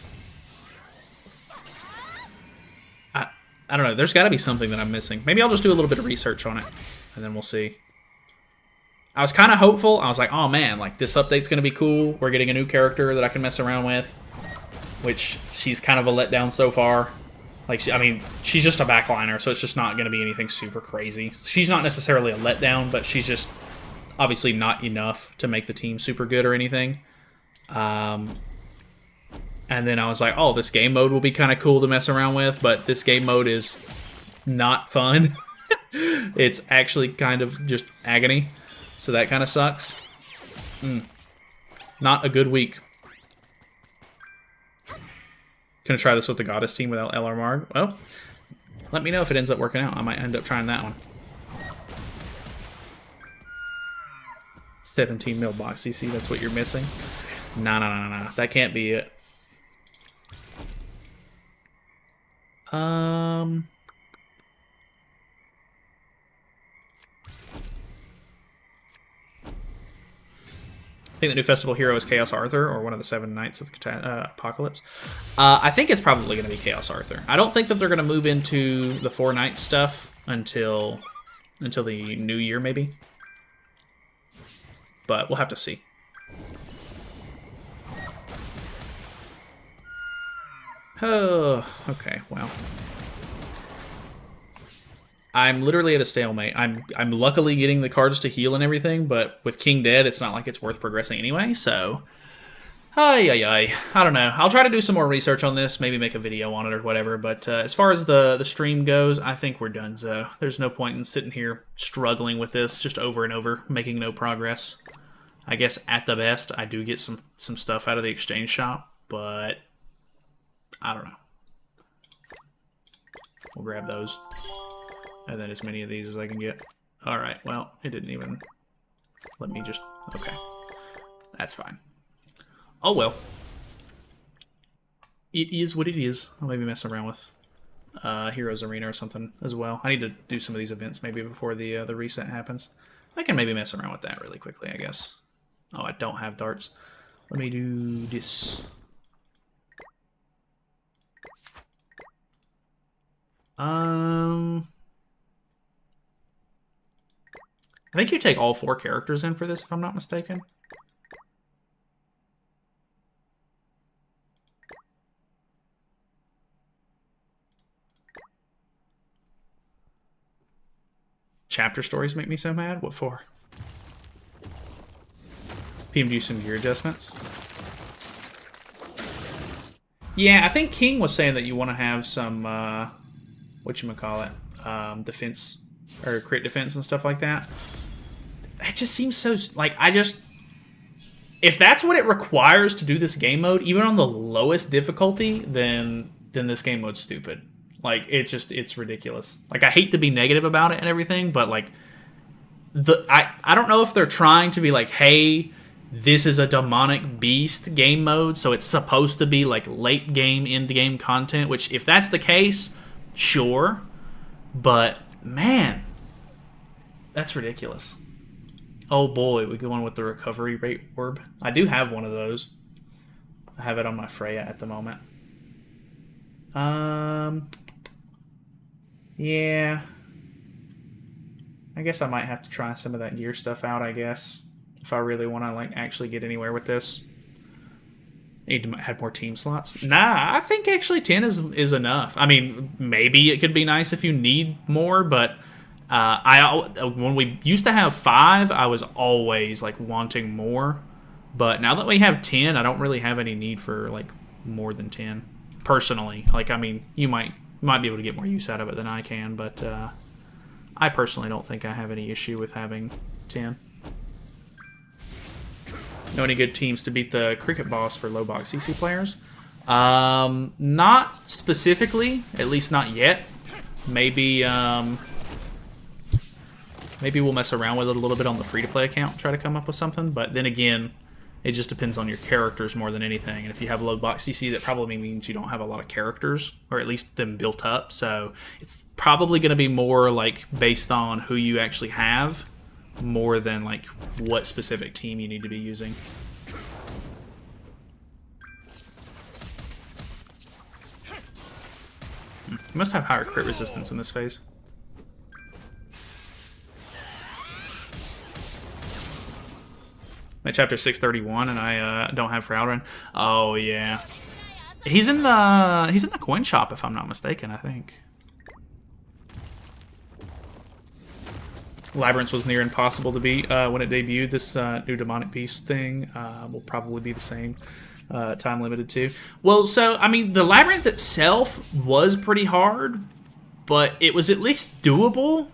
I don't know. There's got to be something that I'm missing. Maybe I'll just do a little bit of research on it, and then we'll see. I was kind of hopeful. I was like, oh, man, like, this update's going to be cool. We're getting a new character that I can mess around with, which she's kind of a letdown so far. Like, I mean, she's just a backliner, so it's just not going to be anything super crazy. She's not necessarily a letdown, but she's just obviously not enough to make the team super good or anything. And then I was like, oh, this game mode will be kind of cool to mess around with, but this game mode is not fun. It's actually kind of just agony, so that kind of sucks. Not a good week. Gonna try this with the Goddess team without LR Marg. Well, let me know if it ends up working out. I might end up trying that one. 17 mil box CC, that's what you're missing? Nah. That can't be it. I think the new festival hero is Chaos Arthur, or one of the 7 Knights of the Apocalypse. I think it's probably going to be Chaos Arthur. I don't think that they're going to move into the 4 Knights stuff until the new year, maybe. But we'll have to see. Oh, okay, well. I'm literally at a stalemate. I'm luckily getting the cards to heal and everything, but with King dead, it's not like it's worth progressing anyway, so... I don't know. I'll try to do some more research on this, maybe make a video on it or whatever, but as far as the stream goes, I think we're done, so there's no point in sitting here struggling with this just over and over, making no progress. I guess at the best, I do get some stuff out of the exchange shop, but I don't know. We'll grab those. And then as many of these as I can get. Alright, well, it didn't even let me just... Okay. That's fine. Oh well. It is what it is. I'll maybe mess around with Heroes Arena or something as well. I need to do some of these events maybe before the reset happens. I can maybe mess around with that really quickly, I guess. Oh, I don't have darts. Let me do this. I think you take all 4 characters in for this, if I'm not mistaken. Chapter stories make me so mad. What for? PM do some gear adjustments. Yeah, I think King was saying that you want to have some, whatchamacallit, defense, or crit defense and stuff like that. That just seems so, like, if that's what it requires to do this game mode, even on the lowest difficulty, then this game mode's stupid. Like, it's ridiculous. Like, I hate to be negative about it and everything, but, like, I don't know if they're trying to be like, hey, this is a demonic beast game mode, so it's supposed to be like late game, end game content, which if that's the case, sure. But man, that's ridiculous. Oh boy, we go on with the recovery rate orb. I do have one of those. I have it on my Freya at the moment. Yeah. I guess I might have to try some of that gear stuff out, I guess. If I really want to like actually get anywhere with this. Need to add more team slots. Nah, I think actually 10 is enough. I mean, maybe it could be nice if you need more, but when we used to have 5, I was always like wanting more. But now that we have 10, I don't really have any need for like more than 10. Personally, like I mean, you might be able to get more use out of it than I can, but I personally don't think I have any issue with having 10. Know any good teams to beat the cricket boss for low box CC players? Not specifically, at least not yet. Maybe maybe we'll mess around with it a little bit on the free-to-play account, try to come up with something. But then again, it just depends on your characters more than anything. And if you have low box CC, that probably means you don't have a lot of characters, or at least them built up. So it's probably going to be more like based on who you actually have, more than like what specific team you need to be using. You must have higher crit resistance in this phase. At chapter 631, and I don't have Frowdren. Oh yeah, he's in the coin shop if I'm not mistaken. I think. Labyrinth was near impossible to beat when it debuted. This new demonic beast thing will probably be the same. Time limited too. Well, so I mean, the Labyrinth itself was pretty hard, but it was at least doable.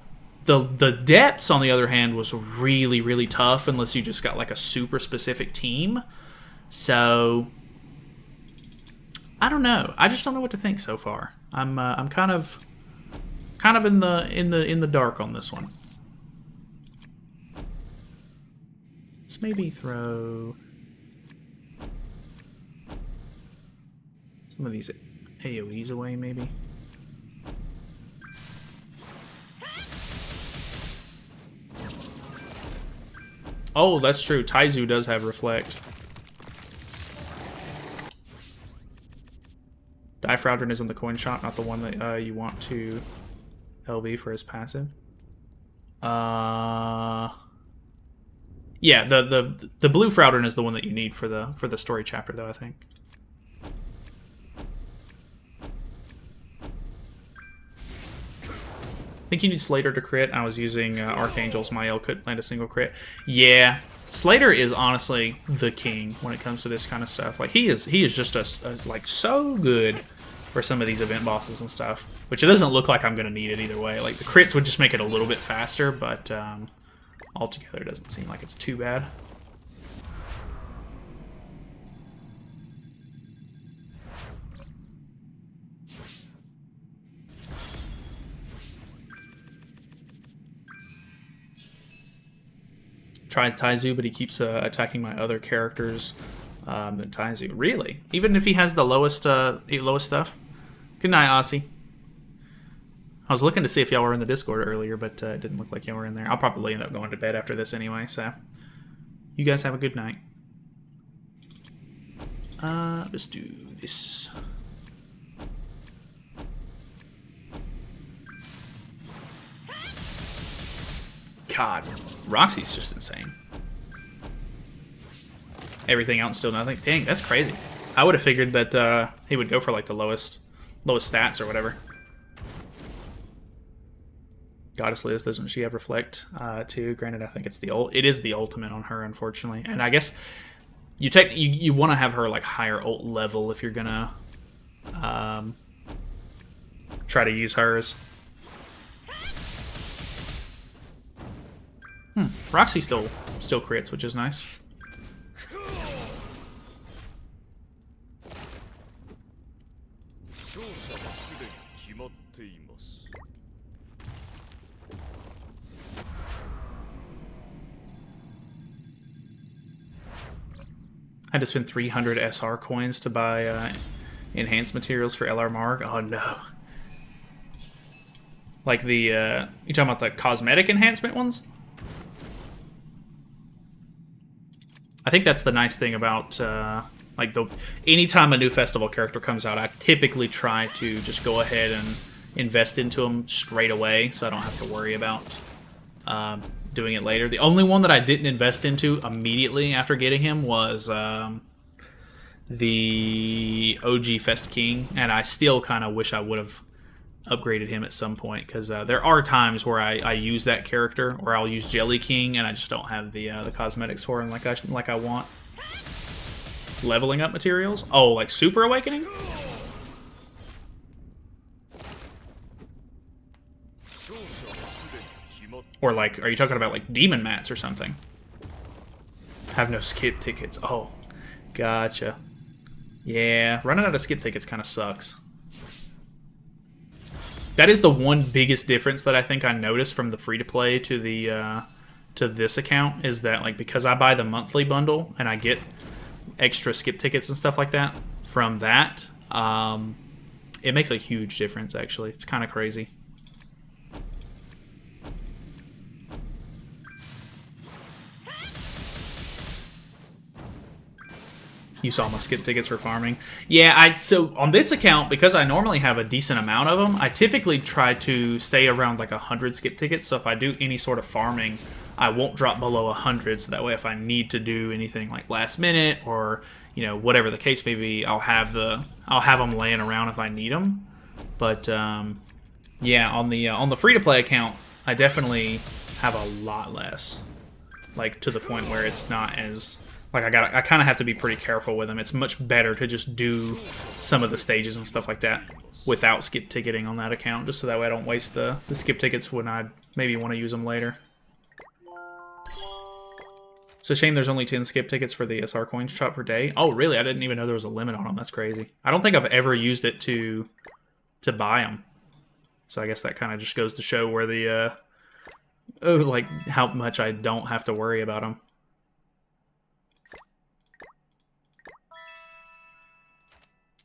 The depths, on the other hand, was really, really tough unless you just got like a super specific team. So I don't know. I just don't know what to think so far. I'm kind of in the dark on this one. Let's maybe throw some of these AoEs away, maybe. Oh, that's true. Taizu does have Reflect. Frowdren is in the coin shop, not the one that you want to LV for his passive. Yeah, the blue Frowdren is the one that you need for the story chapter, though, I think. I think you need Slater to crit. I was using Archangels. Mael couldn't land a single crit. Yeah, Slater is honestly the king when it comes to this kind of stuff. Like he is just like so good for some of these event bosses and stuff. Which it doesn't look like I'm gonna need it either way. Like the crits would just make it a little bit faster, but altogether it doesn't seem like it's too bad. Try Taizu, but he keeps attacking my other characters than Taizu. Really? Even if he has the lowest stuff? Good night, Aussie. I was looking to see if y'all were in the Discord earlier, but it didn't look like y'all were in there. I'll probably end up going to bed after this anyway, so you guys have a good night. Let's do this. God, Roxy's just insane. Everything else still nothing. Dang, that's crazy. I would have figured that he would go for like the lowest stats or whatever. Goddess Liz, doesn't she have Reflect too? Granted, I think it is the ultimate on her, unfortunately. And I guess you want to have her like higher ult level if you're gonna try to use hers. Roxy still crits, which is nice. I had to spend 300 SR coins to buy enhanced materials for LR Marg. Oh no. Like the, you talking about the cosmetic enhancement ones? I think that's the nice thing about, like, anytime a new festival character comes out, I typically try to just go ahead and invest into them straight away, so I don't have to worry about doing it later. The only one that I didn't invest into immediately after getting him was the OG Fest King, and I still kind of wish I would have upgraded him at some point, because there are times where I use that character, or I'll use Jelly King, and I just don't have the cosmetics for him like I want. Leveling up materials? Oh, like Super Awakening? Or like, are you talking about like Demon Mats or something? Have no skip tickets. Oh, gotcha. Yeah, running out of skip tickets kind of sucks. That is the one biggest difference that I think I noticed from the free-to-play to the to this account, is that like because I buy the monthly bundle and I get extra skip tickets and stuff like that from that, it makes a huge difference. Actually, it's kind of crazy. You saw my skip tickets for farming. Yeah, so on this account, because I normally have a decent amount of them, I typically try to stay around like 100 skip tickets. So if I do any sort of farming, I won't drop below 100. So that way, if I need to do anything like last minute or whatever the case may be, I'll have them laying around if I need them. But yeah, on the free to play account, I definitely have a lot less, like to the point where it's not as. Like, I kind of have to be pretty careful with them. It's much better to just do some of the stages and stuff like that without skip ticketing on that account, just so that way I don't waste the skip tickets when I maybe want to use them later. It's a shame there's only 10 skip tickets for the SR coins shop per day. Oh, really? I didn't even know there was a limit on them. That's crazy. I don't think I've ever used it to buy them. So I guess that kind of just goes to show where the, like, how much I don't have to worry about them.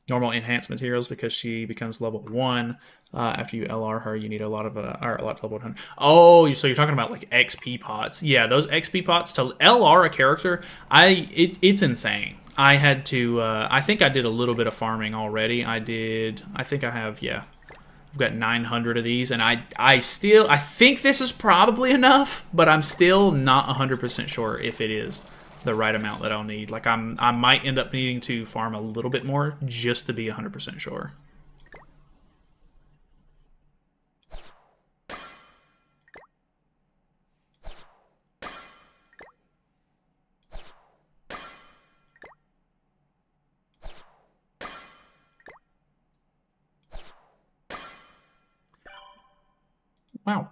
Normal enhanced materials, because she becomes level 1. After you LR her, you need a lot to level 100. Oh, so you're talking about like XP pots. Yeah, those XP pots to LR a character, it's insane. I had to, I think I did a little bit of farming already. I think I have, yeah. I've got 900 of these, and I think this is probably enough, but I'm still not 100% sure if it is the right amount that I'll need. Like, I might end up needing to farm a little bit more just to be 100% sure. Wow.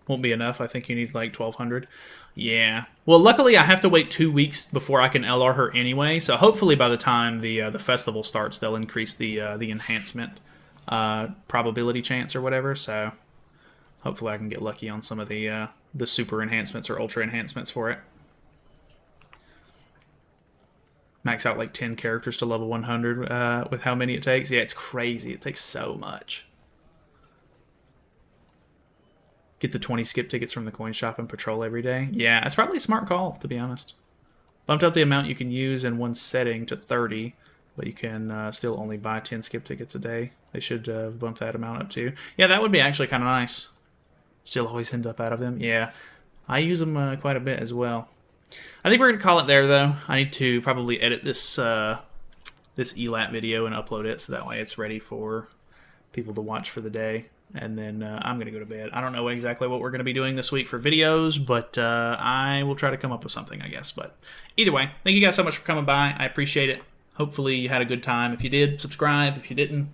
Won't be enough. I think you need like 1,200. Yeah. Well, luckily I have to wait 2 weeks before I can LR her anyway. So hopefully by the time the festival starts, they'll increase the enhancement probability chance or whatever. So hopefully I can get lucky on some of the super enhancements or ultra enhancements for it. Max out like 10 characters to level 100 with how many it takes. Yeah, it's crazy. It takes so much. Get the 20 skip tickets from the coin shop and patrol every day. Yeah, it's probably a smart call, to be honest. Bumped up the amount you can use in one setting to 30, but you can still only buy 10 skip tickets a day. They should bump that amount up too. Yeah, that would be actually kind of nice. Still always end up out of them. Yeah, I use them quite a bit as well. I think we're gonna call it there though. I need to probably edit this this Ellate video and upload it so that way it's ready for people to watch for the day. And then I'm going to go to bed. I don't know exactly what we're going to be doing this week for videos, but I will try to come up with something, I guess. But either way, thank you guys so much for coming by. I appreciate it. Hopefully you had a good time. If you did, subscribe. If you didn't,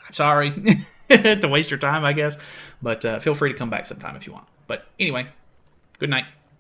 I'm sorry to waste your time, I guess. But feel free to come back sometime if you want. But anyway, good night.